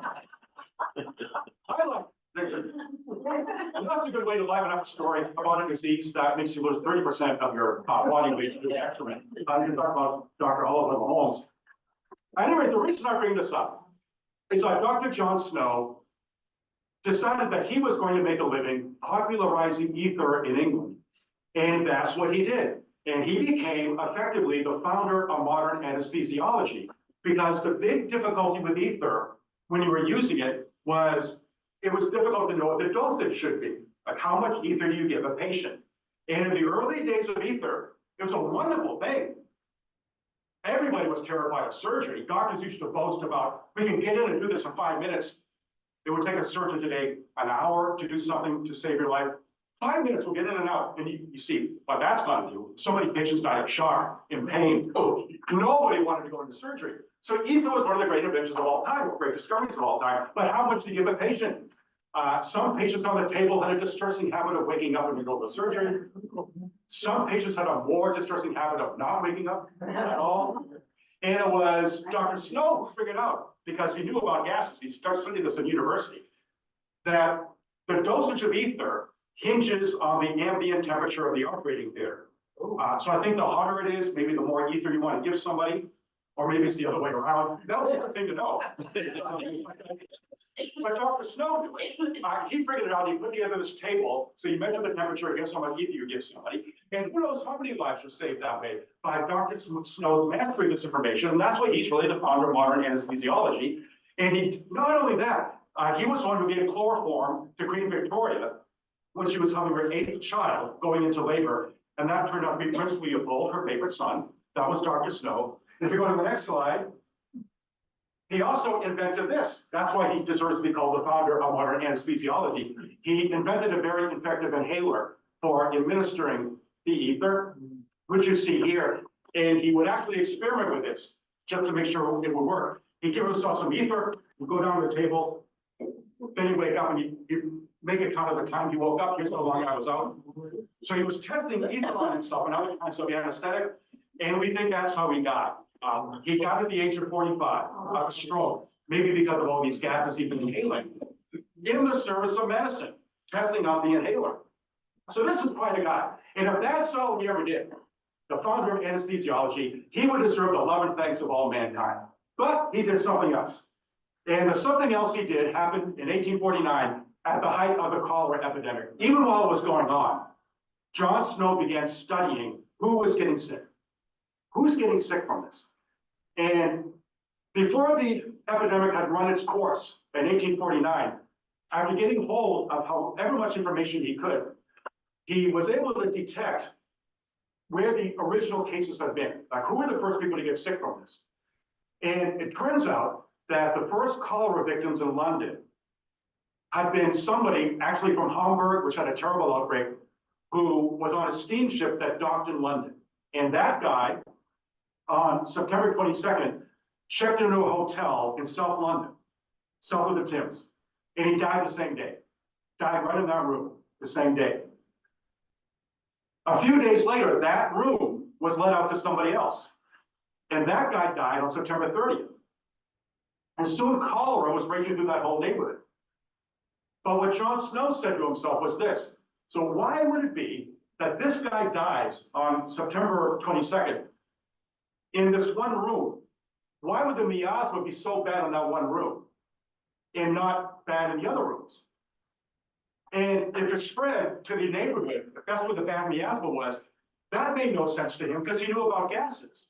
like that's a good way to liven up a story about a disease that makes you lose 30% of your body weight through excrement. You can talk about Dr. Oliver Holmes. Anyway, the reason I bring this up is that Dr. John Snow decided that he was going to make a living popularizing ether in England. And that's what he did. And he became effectively the founder of modern anesthesiology, because the big difficulty with ether when you were using it was difficult to know what the dosage should be. Like, how much ether do you give a patient? And in the early days of ether, it was a wonderful thing. Everybody was terrified of surgery. Doctors used to boast about, we can get in and do this in 5 minutes. It would take a surgeon today an hour to do something to save your life. 5 minutes, we'll get in and out. And you see what that's going to do. So many patients died of shock, in pain. Oh, nobody wanted to go into surgery. So ether was one of the great inventions of all time, or great discoveries of all time. But how much do you give a patient? Some patients on the table had a distressing habit of waking up when you go to surgery. Some patients had a more distressing habit of not waking up at all. And it was Dr. Snow who figured out, because he knew about gases, he started studying this in university, that the dosage of ether hinges on the ambient temperature of the operating theater. So I think the hotter it is, maybe the more ether you want to give somebody, or maybe it's the other way around. That was a good thing to know. But Dr. Snow knew it. He figured it out. He put together this table. So you measure the temperature against how much ether you give somebody. And who knows how many lives were saved that way by Dr. Snow's mastery of this information. And that's why he's really the founder of modern anesthesiology. And he, not only that, he was the one who gave chloroform to Queen Victoria when she was having her 8th child going into labor. And that turned out to be Prince Leopold, her favorite son. That was Dr. Snow. If you go to the next slide, he also invented this. That's why he deserves to be called the founder of modern anesthesiology. He invented a very effective inhaler for administering the ether, which you see here. And he would actually experiment with this just to make sure it would work. He'd give himself some ether, would go down to the table, then he'd wake up and he'd make a count of the time he woke up. Here's how long I was out. So he was testing ether on himself and other kinds of anesthetic. And we think that's how he got. He got at the age of 45 of a stroke, maybe because of all these gases he'd been inhaling, in the service of medicine, testing out the inhaler. So this is quite a guy. And if that's all he ever did, the founder of anesthesiology, he would deserve the love and thanks of all mankind. But he did something else. And the something else he did happened in 1849 at the height of the cholera epidemic. Even while it was going on, John Snow began studying who was getting sick. Who's getting sick from this? And before the epidemic had run its course in 1849, after getting hold of however much information he could, he was able to detect where the original cases have been. Like, who were the first people to get sick from this? And it turns out that the first cholera victims in London had been somebody actually from Hamburg, which had a terrible outbreak, who was on a steamship that docked in London. And that guy, on September 22nd, checked into a hotel in South London, south of the Thames, and he died the same day. Died right in that room the same day. A few days later, that room was let out to somebody else. And that guy died on September 30th. And soon cholera was raging through that whole neighborhood. But what John Snow said to himself was this: so why would it be that this guy dies on September 22nd in this one room? Why would the miasma be so bad in that one room and not bad in the other rooms? And if it spread to the neighborhood, if that's where the bad miasma was, that made no sense to him because he knew about gases.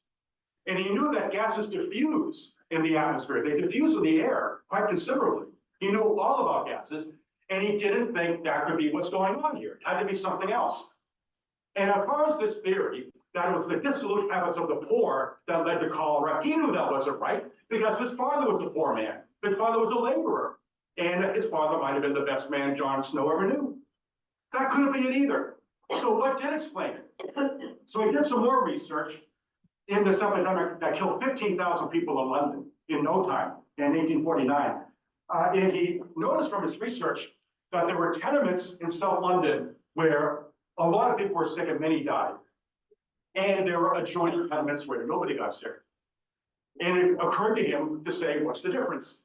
And he knew that gases diffuse in the atmosphere. They diffuse in the air quite considerably. He knew all about gases, and he didn't think that could be what's going on here. It had to be something else. And as far as this theory, that it was the dissolute habits of the poor that led to cholera, he knew that wasn't right because his father was a poor man. His father was a laborer. And his father might have been the best man John Snow ever knew. That couldn't be it either. So what did explain it? So he did some more research in this epidemic that killed 15,000 people in London in no time in 1849. And he noticed from his research that there were tenements in South London where a lot of people were sick and many died. And there were adjoining tenements where nobody got sick. And it occurred to him to say, what's the difference?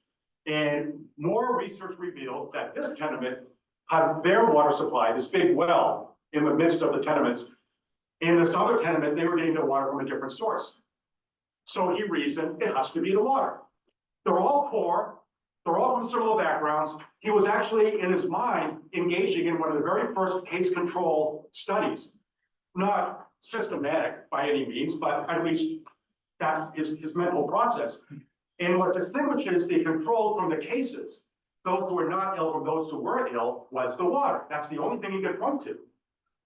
And more research revealed that this tenement had their water supply, this big well in the midst of the tenements. In this other tenement, they were getting their water from a different source. So he reasoned it has to be the water. They're all poor. They're all from similar backgrounds. He was actually, in his mind, engaging in one of the very first case control studies. Not systematic by any means, but at least that is his mental process. And what distinguishes the control from the cases, those who were not ill from those who were ill, was the water. That's the only thing he could point to.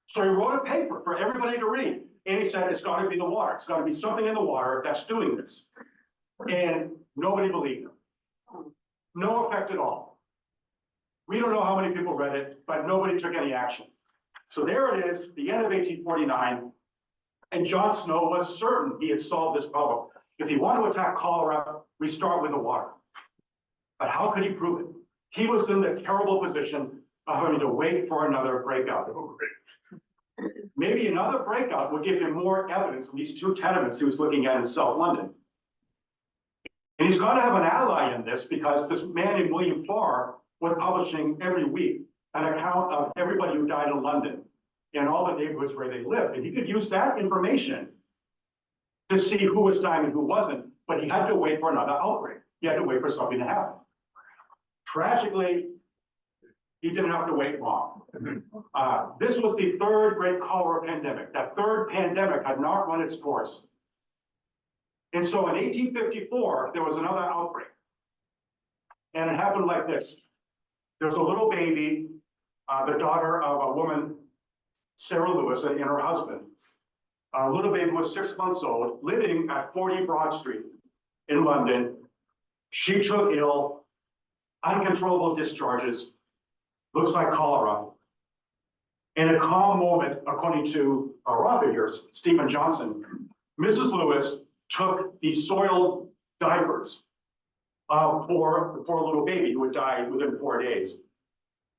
So he wrote a paper for everybody to read. And he said, it's got to be the water. It's got to be something in the water that's doing this. And nobody believed him. No effect at all. We don't know how many people read it, but nobody took any action. So there it is, the end of 1849. And John Snow was certain he had solved this problem. If you want to attack cholera, we start with the water. But how could he prove it? He was in the terrible position of having to wait for another breakout. Maybe another breakout would give him more evidence of these two tenements he was looking at in South London. And he's got to have an ally in this because this man named William Farr was publishing every week an account of everybody who died in London and all the neighborhoods where they lived. And he could use that information to see who was dying and who wasn't, but he had to wait for another outbreak. He had to wait for something to happen. Tragically, he didn't have to wait long. This was the third great cholera pandemic. That third pandemic had not run its course. And so in 1854, there was another outbreak. And it happened like this. There was a little baby, the daughter of a woman, Sarah Lewis, and her husband. Little baby was 6 months old, living at 40 Broad Street in London. She took ill, uncontrollable discharges, looks like cholera. In a calm moment, according to our author here, Stephen Johnson, Mrs. Lewis took the soiled diapers for the poor little baby who had died within 4 days.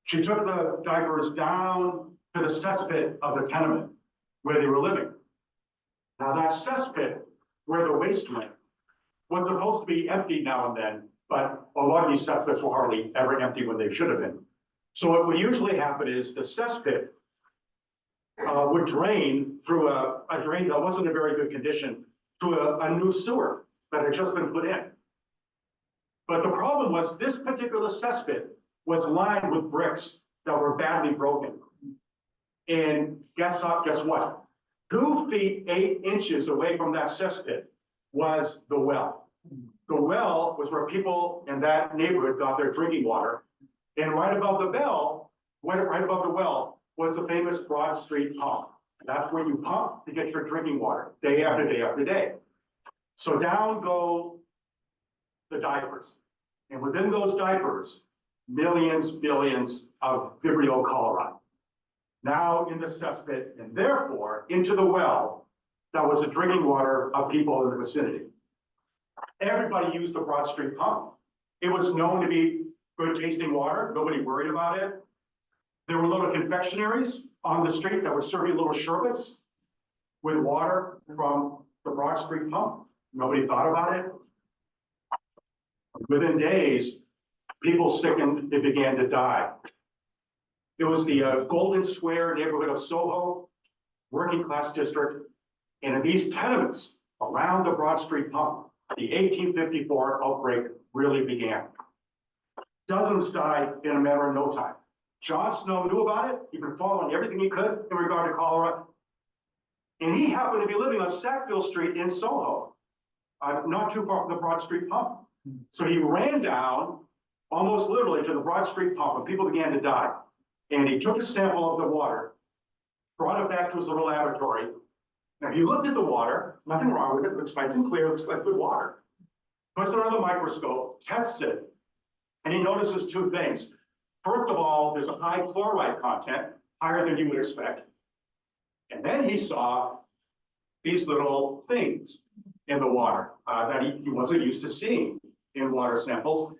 She took the diapers down to the cesspit of the tenement where they were living. Now that cesspit, where the waste went, was supposed to be emptied now and then, but a lot of these cesspits were hardly ever empty when they should have been. So what would usually happen is the cesspit would drain through a drain that wasn't in very good condition to a new sewer that had just been put in. But the problem was this particular cesspit was lined with bricks that were badly broken. And guess what? 2 feet 8 inches away from that cesspit was the well. The well was where people in that neighborhood got their drinking water. And right above the well, was the famous Broad Street pump. That's where you pump to get your drinking water, day after day after day. So down go the diapers. And within those diapers, millions, billions of Vibrio cholerae. Now in the cesspit, and therefore into the well that was the drinking water of people in the vicinity. Everybody used the Broad Street pump. It was known to be good tasting water. Nobody worried about it. There were little confectionaries on the street that would serve you little sherbets with water from the Broad Street pump. Nobody thought about it. Within days, people sickened, they began to die. It was the Golden Square neighborhood of Soho, working class district, and in these tenements around the Broad Street pump, the 1854 outbreak really began. Dozens died in a matter of no time. John Snow knew about it. He'd been following everything he could in regard to cholera. And he happened to be living on Sackville Street in Soho, not too far from the Broad Street pump. So he ran down almost literally to the Broad Street pump and people began to die. And he took a sample of the water, brought it back to his little laboratory. Now he looked at the water, nothing wrong with it, looks nice and clear, looks like good water. Puts it under the microscope, tests it, and he notices two things. First of all, there's a high chloride content, higher than you would expect. And then he saw these little things in the water that he wasn't used to seeing in water samples.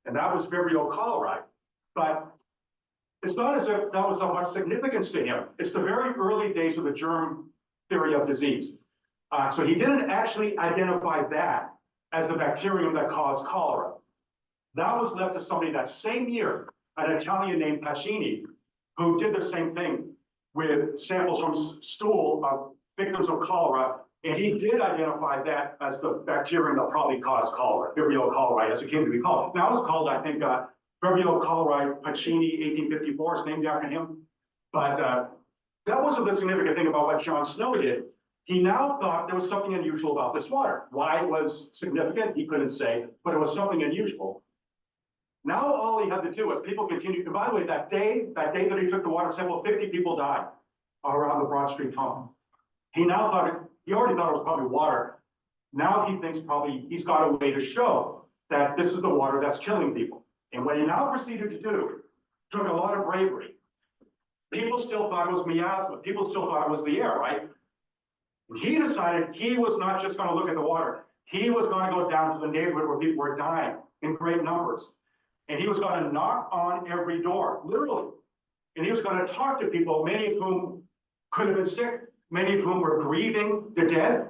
And that was Vibrio cholerae. But it's not as if that was of much significance to him. It's the very early days of the germ theory of disease. So he didn't actually identify that as the bacterium that caused cholera. That was left to somebody that same year, an Italian named Pacini, who did the same thing with samples from stool of victims of cholera. And he did identify that as the bacterium that probably caused cholera, Vibrio cholerae, as it came to be called. Now it's called, I think, Vibrio cholerae Pacini, 1854, is named after him. But that wasn't the significant thing about what John Snow did. He now thought there was something unusual about this water. Why it was significant, he couldn't say, but it was something unusual. Now all he had to do was people continued, and by the way, that day that he took the water sample, 50 people died around the Broad Street pump. He now thought, he already thought it was probably water. Now he thinks probably he's got a way to show that this is the water that's killing people. And what he now proceeded to do took a lot of bravery. People still thought it was miasma. People still thought it was the air, right? He decided he was not just going to look at the water. He was going to go down to the neighborhood where people were dying in great numbers. And he was going to knock on every door, literally. And he was going to talk to people, many of whom could have been sick, many of whom were grieving the dead.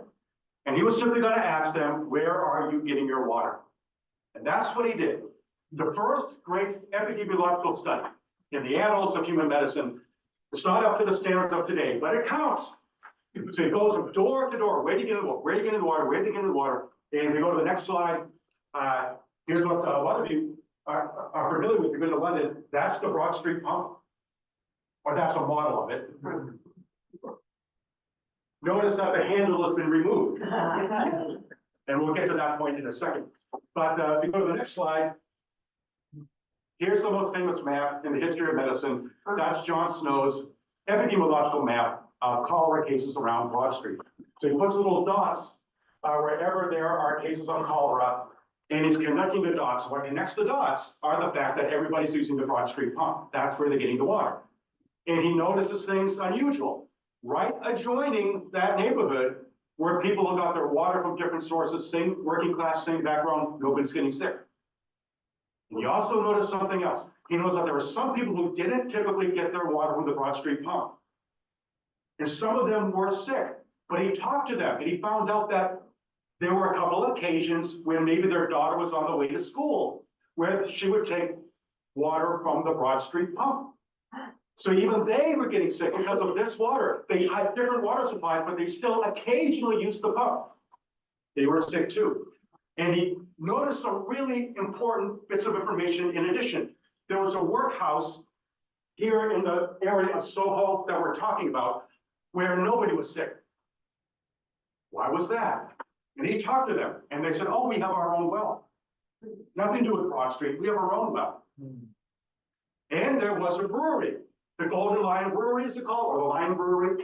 And he was simply going to ask them, where are you getting your water? And that's what he did. The first great epidemiological study in the annals of human medicine. It's not up to the standards of today, but it counts. So he goes from door to door, where do you get in the water, where do you get in the water, where do you get in the water? And we go to the next slide. Here's what a lot of you are familiar with. You've been to London. That's the Broad Street pump, or that's a model of it. Notice that the handle has been removed. And we'll get to that point in a second. But if you go to the next slide, here's the most famous map in the history of medicine. That's John Snow's epidemiological map of cholera cases around Broad Street. So he puts little dots wherever there are cases of cholera, and he's connecting the dots. What connects the dots are the fact that everybody's using the Broad Street pump. That's where they're getting the water. And he notices things unusual. Right adjoining that neighborhood where people got their water from different sources, same working class, same background, nobody's getting sick. And he also noticed something else. He knows that there were some people who didn't typically get their water from the Broad Street pump. And some of them were sick, but he talked to them and he found out that there were a couple of occasions when maybe their daughter was on the way to school, where she would take water from the Broad Street pump. So even they were getting sick because of this water. They had different water supplies, but they still occasionally used the pump. They were sick too. And he noticed some really important bits of information in addition. There was a workhouse here in the area of Soho that we're talking about where nobody was sick. Why was that? And he talked to them and they said, oh, we have our own well. Nothing to do with Broad Street, we have our own well. And there was a brewery the Golden Lion Brewery, is it called, or the Lion Brewery.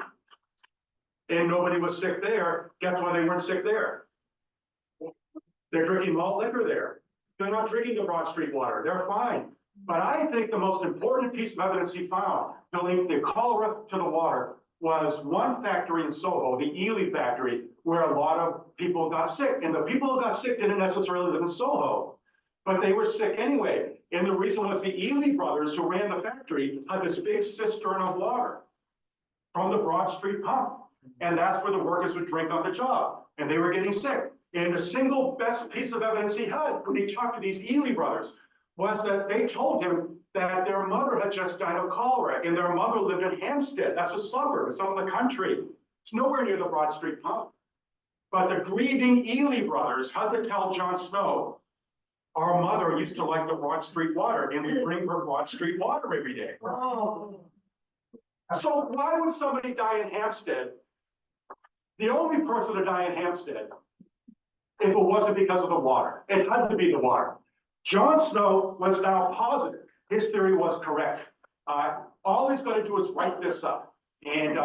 And nobody was sick there. Guess why they weren't sick there? They're drinking malt liquor there. They're not drinking the Broad Street water. They're fine. But I think the most important piece of evidence he found to link the cholera to the water was one factory in Soho, the Ely factory, where a lot of people got sick. And the people who got sick didn't necessarily live in Soho, but they were sick anyway. And the reason was the Ely brothers who ran the factory had this big cistern of water from the Broad Street pump. And that's where the workers would drink on the job. And they were getting sick. And the single best piece of evidence he had when he talked to these Ely brothers was that they told him that their mother had just died of cholera and their mother lived in Hampstead. That's a suburb, it's out of the country. It's nowhere near the Broad Street pump. But the grieving Ely brothers had to tell John Snow, our mother used to like the Broad Street water and we bring her Broad Street water every day. Oh. So why would somebody die in Hampstead? The only person to die in Hampstead, if it wasn't because of the water, it had to be the water. John Snow was now positive. His theory was correct. All he's going to do is write this up. And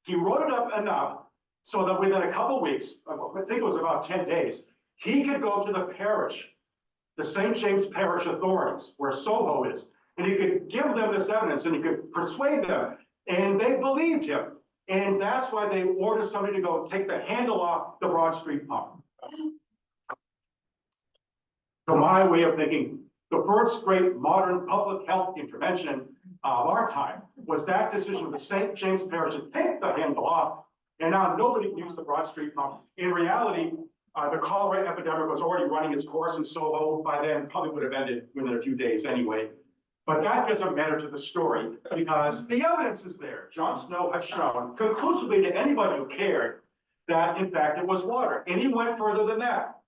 he wrote it up enough so that within a couple of weeks, I think it was about 10 days, he could go to the parish, the St. James Parish authorities, where Soho is, and he could give them this evidence and he could persuade them. And they believed him. And that's why they ordered somebody to go take the handle off the Broad Street pump. So my way of thinking, the first great modern public health intervention of our time was that decision of the St. James Parish to take the handle off, and now nobody can use the Broad Street pump. In reality, the cholera epidemic was already running its course in Soho by then, probably would have ended within a few days anyway. But that doesn't matter to the story because the evidence is there. John Snow had shown conclusively to anybody who cared that in fact it was water. And he went further than that.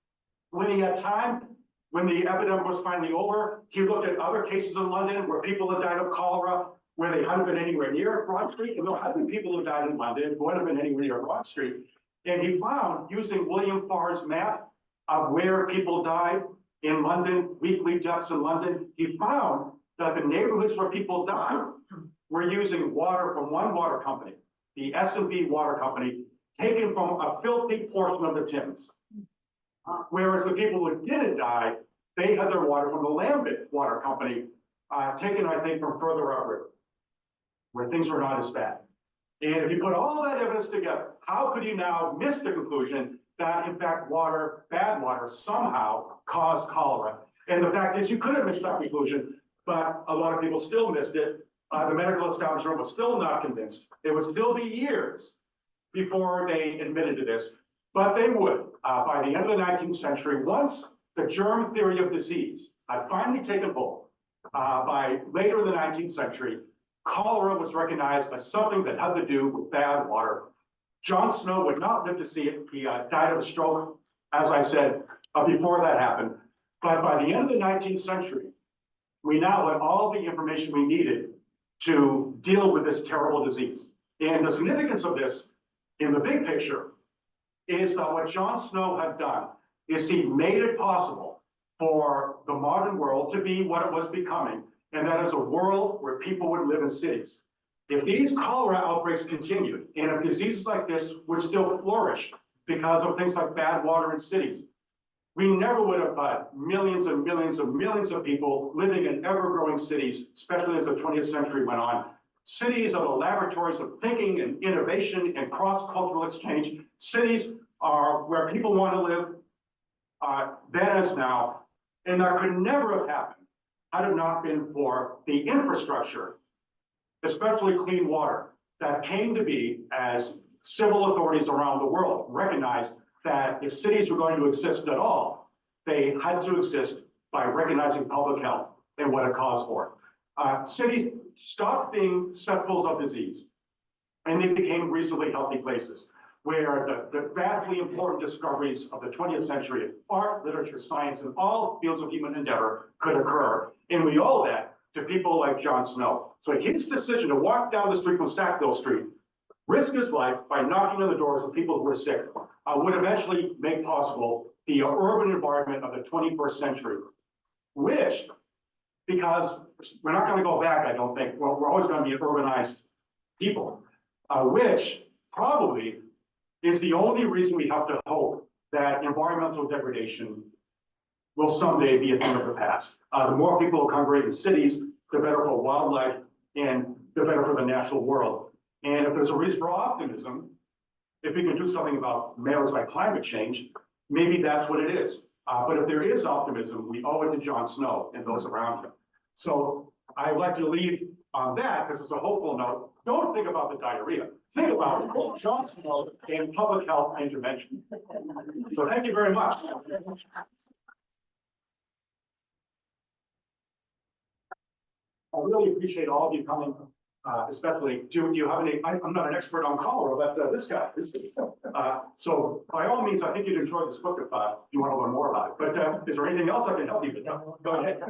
When he had time, when the epidemic was finally over, he looked at other cases in London where people had died of cholera, where they hadn't been anywhere near Broad Street. And there had been people who died in London who hadn't been anywhere near Broad Street. And he found, using William Farr's map of where people died in London, weekly deaths in London, he found that the neighborhoods where people died were using water from one water company, the S&B water company, taken from a filthy portion of the Thames. Whereas the people who didn't die, they had their water from the Lambeth Water Company, taken, I think, from further upriver, where things were not as bad. And if you put all that evidence together, how could you now miss the conclusion that, in fact, water, bad water, somehow caused cholera? And the fact is, you could have missed that conclusion, but a lot of people still missed it. The medical establishment was still not convinced. It would still be years before they admitted to this. But they would, by the end of the 19th century, once the germ theory of disease had finally taken hold, by later in the 19th century, cholera was recognized as something that had to do with bad water. John Snow would not live to see it. He died of a stroke, as I said, before that happened. But by the end of the 19th century, we now had all the information we needed to deal with this terrible disease. And the significance of this, in the big picture, is that what John Snow had done is he made it possible for the modern world to be what it was becoming, and that is a world where people would live in cities. If these cholera outbreaks continued, and if diseases like this would still flourish because of things like bad water in cities, we never would have had millions and millions and millions of people living in ever-growing cities, especially as the 20th century went on. Cities are the laboratories of thinking and innovation and cross-cultural exchange. Cities are where people want to live, then as now, and that could never have happened had it not been for the infrastructure, especially clean water, that came to be as civil authorities around the world recognized that if cities were going to exist at all, they had to exist by recognizing public health and what it calls for. Cities stopped being cesspools of disease, and they became reasonably healthy places where the vastly important discoveries of the 20th century, art, literature, science, and all fields of human endeavor could occur. And we owe that to people like John Snow. So his decision to walk down the street from Sackville Street, risk his life by knocking on the doors of people who were sick, would eventually make possible the urban environment of the 21st century, which, because we're not gonna go back, I don't think. Well, we're always gonna be urbanized people, which probably is the only reason we have to hope that environmental degradation will someday be a thing of the past. The more people who congregate in cities, the better for wildlife and the better for the natural world. And if there's a reason for optimism, if we can do something about matters like climate change, maybe that's what it is. But if there is optimism, we owe it to John Snow and those around him. So I'd like to leave on that because it's a hopeful note. Don't think about the diarrhea. Think about John Snow and public health intervention. So thank you very much. I really appreciate all of you coming, especially, do you have any, I'm not an expert on cholera, but this guy is. So by all means, I think you'd enjoy this book if you want to learn more about it. But is there anything else I can help you with? Go ahead.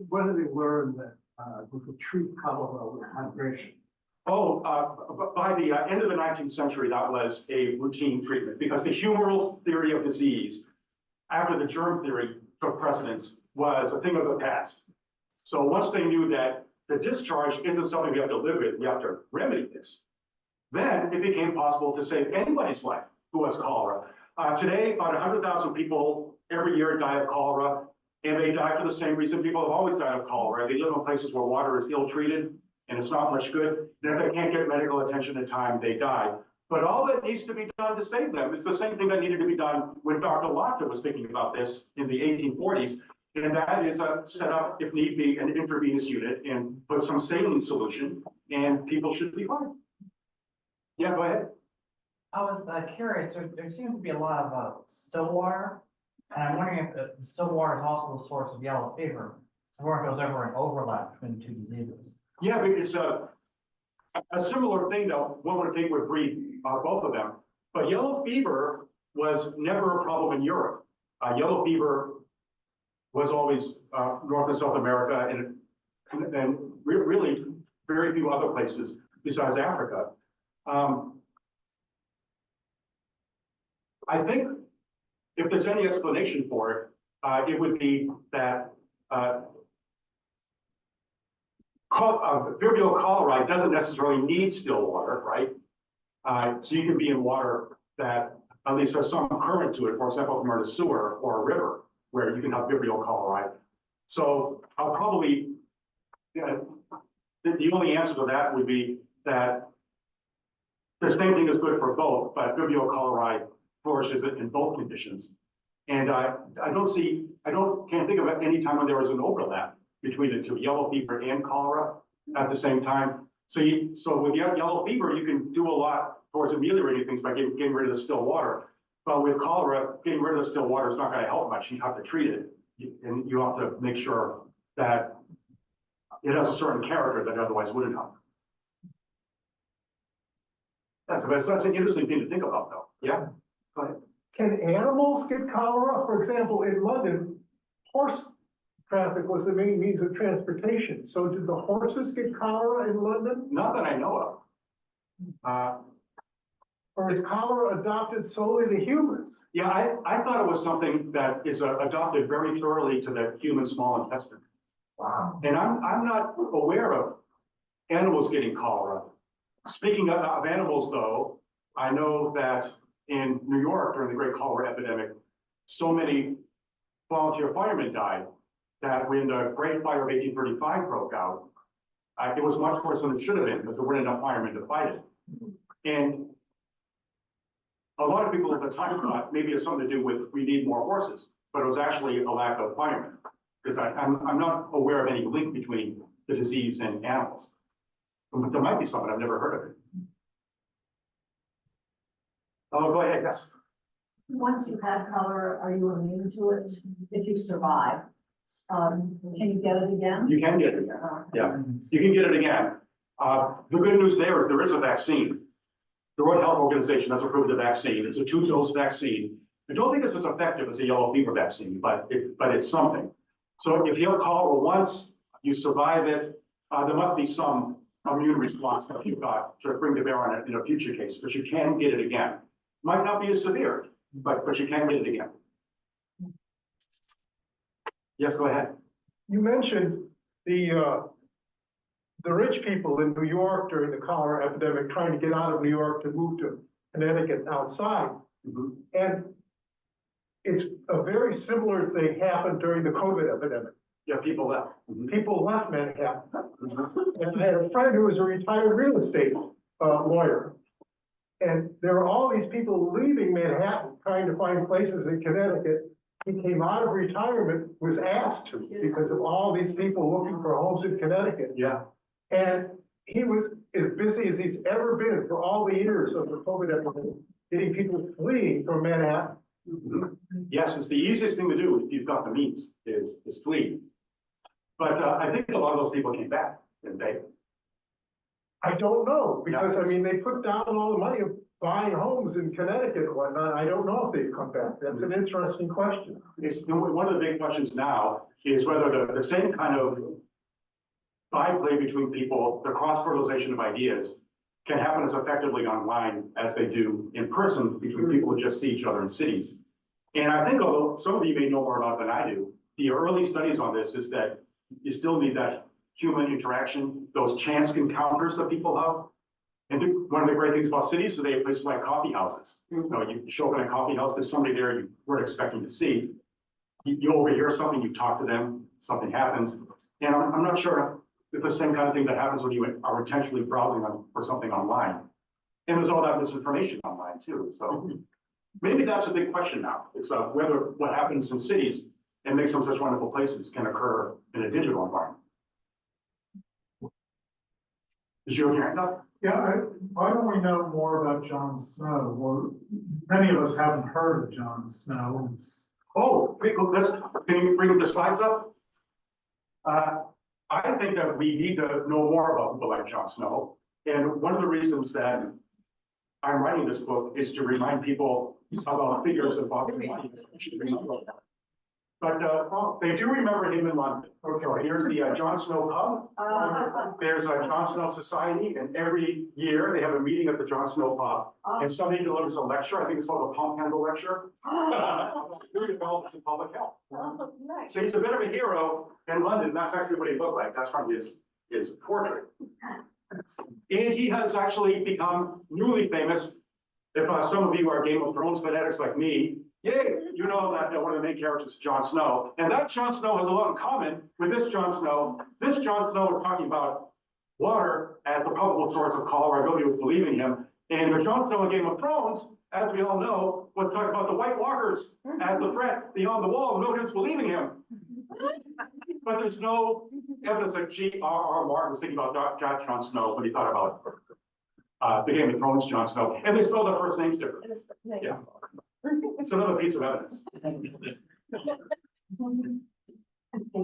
When did they learn that we could treat cholera with hydration? Oh, by the end of the 19th century, that was a routine treatment because the humoral theory of disease, after the germ theory took precedence, was a thing of the past. So once they knew that the discharge isn't something we have to live with, we have to remedy this, then it became possible to save anybody's life who has cholera. Today, about 100,000 people every year die of cholera, and they die for the same reason people have always died of cholera. They live in places where water is ill-treated, and it's not much good. And if they can't get medical attention in time, they die. But all that needs to be done to save them is the same thing that needed to be done when Dr. Lockton was thinking about this in the 1840s. And that is set up, if need be, an intravenous unit and put some saline solution, and people should be fine. Yeah, go ahead. I was curious, there seems to be a lot of still water, and I'm wondering if the still water is also the source of yellow fever. So where if there's ever an overlap between the two diseases. Yeah, but it's a similar thing though, one would think would breed both of them. But yellow fever was never a problem in Europe. Yellow fever was always North and South America and really very few other places besides Africa. I think if there's any explanation for it, it would be that vibrio cholerae doesn't necessarily need still water, right? So you can be in water that at least has some current to it, for example, if you're in a sewer or a river, where you can have vibrio cholerae. So I'll probably, the only answer to that would be that the same thing is good for both, but vibrio cholerae flourishes in both conditions. And can't think of any time when there was an overlap between the two, yellow fever and cholera at the same time. So with yellow fever, you can do a lot towards ameliorating things by getting rid of the still water. But with cholera, getting rid of the still water is not going to help much. You have to treat it, and you have to make sure that it has a certain character that otherwise wouldn't have. That's an interesting thing to think about, though. Yeah, go ahead. Can animals get cholera? For example, in London, horse traffic was the main means of transportation. So did the horses get cholera in London? Not that I know of. Or is cholera adopted solely to humans? Yeah, I thought it was something that is adopted very thoroughly to the human small intestine. Wow. And I'm not aware of animals getting cholera. Speaking of animals, though, I know that in New York during the Great Cholera epidemic, so many volunteer firemen died that when the Great Fire of 1835 broke out, it was much worse than it should have been because there weren't enough firemen to fight it. And a lot of people at the time thought maybe it's something to do with we need more horses, but it was actually a lack of firemen. Because I'm not aware of any link between the disease and animals. But there might be something, I've never heard of it. Oh, go ahead, yes. Once you've had cholera, are you immune to it if you survive? Can you get it again? You can get it again. Yeah, you can get it again. The good news there is a vaccine. The World Health Organization has approved the vaccine. It's a 2-dose vaccine. I don't think it's as effective as a yellow fever vaccine, but it's something. So if you have cholera once, you survive it, there must be some immune response that you've got to bring to bear on it in a future case, but you can get it again. Might not be as severe, but you can get it again. Yes, go ahead. You mentioned the rich people in New York during the cholera epidemic trying to get out of New York to move to Connecticut outside. Mhm. And it's a very similar thing happened during the COVID epidemic. Yeah, people left. Mhm. People left Manhattan. Mhm. And I had a friend who was a retired real estate lawyer. And there were all these people leaving Manhattan, trying to find places in Connecticut. He came out of retirement, was asked to, because of all these people looking for homes in Connecticut. Yeah. And he was as busy as he's ever been for all the years of the COVID epidemic, getting people fleeing from Manhattan. Mhm. Yes, it's the easiest thing to do if you've got the means, is flee. But I think a lot of those people came back, didn't they? I don't know, because I mean, they put down all the money of buying homes in Connecticut and whatnot. I don't know if they've come back. That's an interesting question. It's, one of the big questions now is whether the same kind of byplay between people, the cross-fertilization of ideas, can happen as effectively online as they do in person between people who just see each other in cities. And I think, although some of you may know more about it than I do, the early studies on this is that you still need that human interaction, those chance encounters that people have. And one of the great things about cities is they have places like coffee houses. You know, you show up in a coffee house, there's somebody there you weren't expecting to see. You overhear something, you talk to them, something happens. And I'm not sure if the same kind of thing that happens when you are intentionally browsing for something online. And there's all that misinformation online too. So maybe that's a big question now. It's whether what happens in cities and makes them such wonderful places can occur in a digital environment. Is your hand up? Yeah, why don't we know more about John Snow? Well, many of us haven't heard of John Snow. Oh, can you bring the slides up? I think that we need to know more about people like John Snow. And one of the reasons that I'm writing this book is to remind people about figures involved in money. But they do remember him in London. Okay, here's the John Snow pub. There's a John Snow Society, and every year they have a meeting at the John Snow pub. And somebody delivers a lecture. I think it's called the Pump Handle Lecture. New developments in public health. So he's a bit of a hero in London. That's actually what he looked like. That's from his portrait. And he has actually become newly famous. If some of you are Game of Thrones fanatics like me, yay, you know that one of the main characters is John Snow. And that John Snow has a lot in common with this John Snow. This John Snow is talking about water as the probable source of cholera. Nobody was believing him. And the John Snow in Game of Thrones, as we all know, was talking about the White Walkers as the threat beyond the wall. Nobody was believing him. But there's no evidence that G.R.R. Martin was thinking about John Snow when he thought about the Game of Thrones John Snow. And they spell their first names different. Yeah. It's another piece of evidence. Can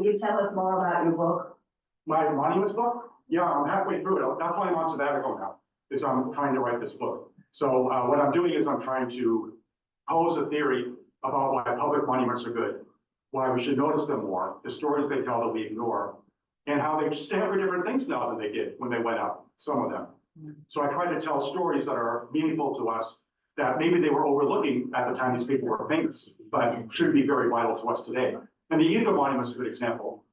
you tell us more about your book? My monuments book? Yeah, I'm halfway through it. That's why I'm on sabbatical now, is I'm trying to write this book. So what I'm doing is I'm trying to pose a theory about why public monuments are good, why we should notice them more, the stories they tell that we ignore, and how they stand for different things now than they did when they went up, some of them. So I try to tell stories that are meaningful to us, that maybe they were overlooking at the time these people were famous, but should be very vital to us today. And the Ether Monument is a good example.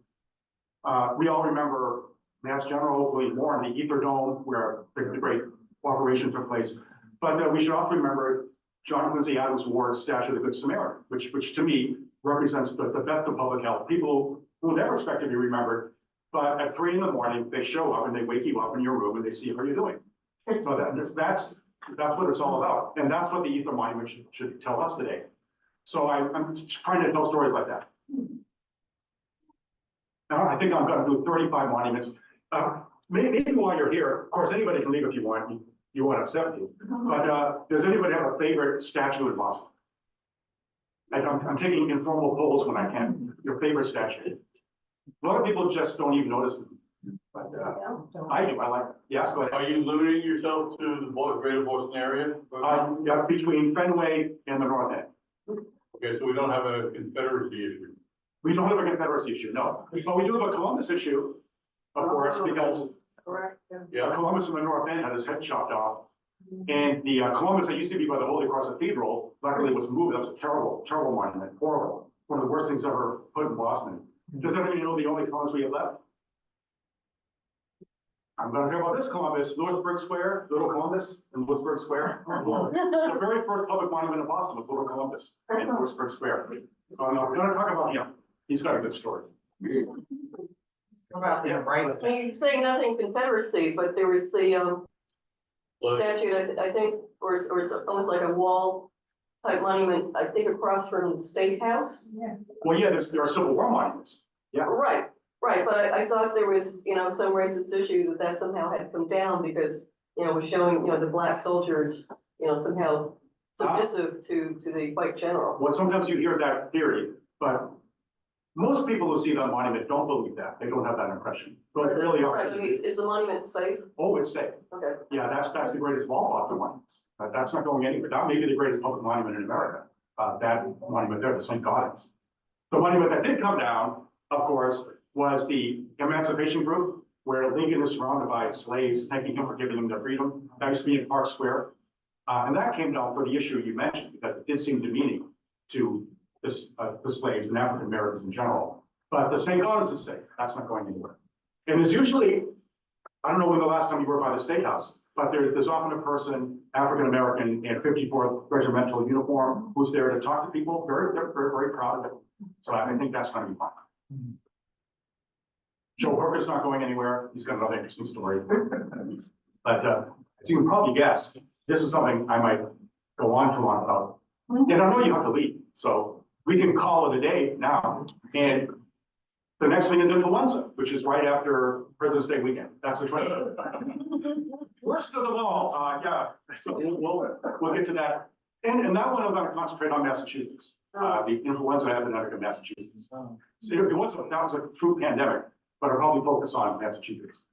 We all remember Mass General William Moore in the Ether Dome, where the great operation took place. But we should also remember John Quincy Adams Ward's statue of the Good Samaritan, which to me represents the best of public health. People who never expect to be remembered, but at 3 a.m, they show up and they wake you up in your room and they see how you're doing. So that's what it's all about. And that's what the Ether Monument should tell us today. So I'm trying to tell stories like that. Now, I think I'm going to do 35 monuments. Maybe while you're here, of course, anybody can leave if you want. You won't upset me. But does anybody have a favorite statue in Boston? I'm taking informal polls when I can. Your favorite statue? A lot of people just don't even notice them. But I do. I like it. Yes, go ahead. Are you limiting yourself to the greater Boston area? Yeah, between Fenway and the North End. Okay, so we don't have a Confederacy issue. We don't have a Confederacy issue, no. But we do have a Columbus issue, of course, because Yeah, Columbus in the North End had his head chopped off. And the Columbus that used to be by the Holy Cross Cathedral, luckily was moved. That was a terrible, terrible monument, horrible. One of the worst things ever put in Boston. Does anybody know the only Columbus we have left? I'm gonna talk about this Columbus, Lewisburg Square, Little Columbus and Lewisburg Square. The very first public monument in Boston was Little Columbus in Lewisburg Square. So I'm gonna talk about him. He's got a good story. What about the right? I mean, you're saying nothing Confederacy, but there was the, statute, I think, or it's almost like a wall type monument, I think across from the State House. Yes. Well, yeah, there are Civil War monuments. Yeah. Right, but I thought there was, some racist issue that somehow had come down because, was showing, the black soldiers, somehow submissive to the white general. Well, sometimes you hear that theory, but most people who see that monument don't believe that. They don't have that impression. So it's really up Right, to I mean, you. is the monument safe? Oh, it's safe. Okay. Yeah, that's the greatest wall off the monuments. That's not going anywhere. That may be the greatest public monument in America. That monument there, the St. Gaudens. The monument that did come down, of course, was the Emancipation Group, where Lincoln is surrounded by slaves, thanking him for giving them their freedom. That used to be in Park Square. And that came down for the issue you mentioned, because it did seem demeaning to the slaves and African Americans in general. But the St. Gaudens is safe. That's not going anywhere. And there's usually, I don't know when the last time you were by the State House, but there's often a person, African American in 54th regimental uniform, who's there to talk to people. They're very proud of it. So I think that's going to be fun. Joe Hooker's not going anywhere. He's got another interesting story. But as you can probably guess, this is something I might go on too long about. And I know you have to leave, so we can call it a day now. And the next thing is influenza, which is right after President's Day weekend. That's the 20th. Worst of them all, yeah. So we'll get to that. And that one I'm going to concentrate on Massachusetts, the influenza epidemic in Massachusetts. So that was a true pandemic, but I'll probably focus on Massachusetts.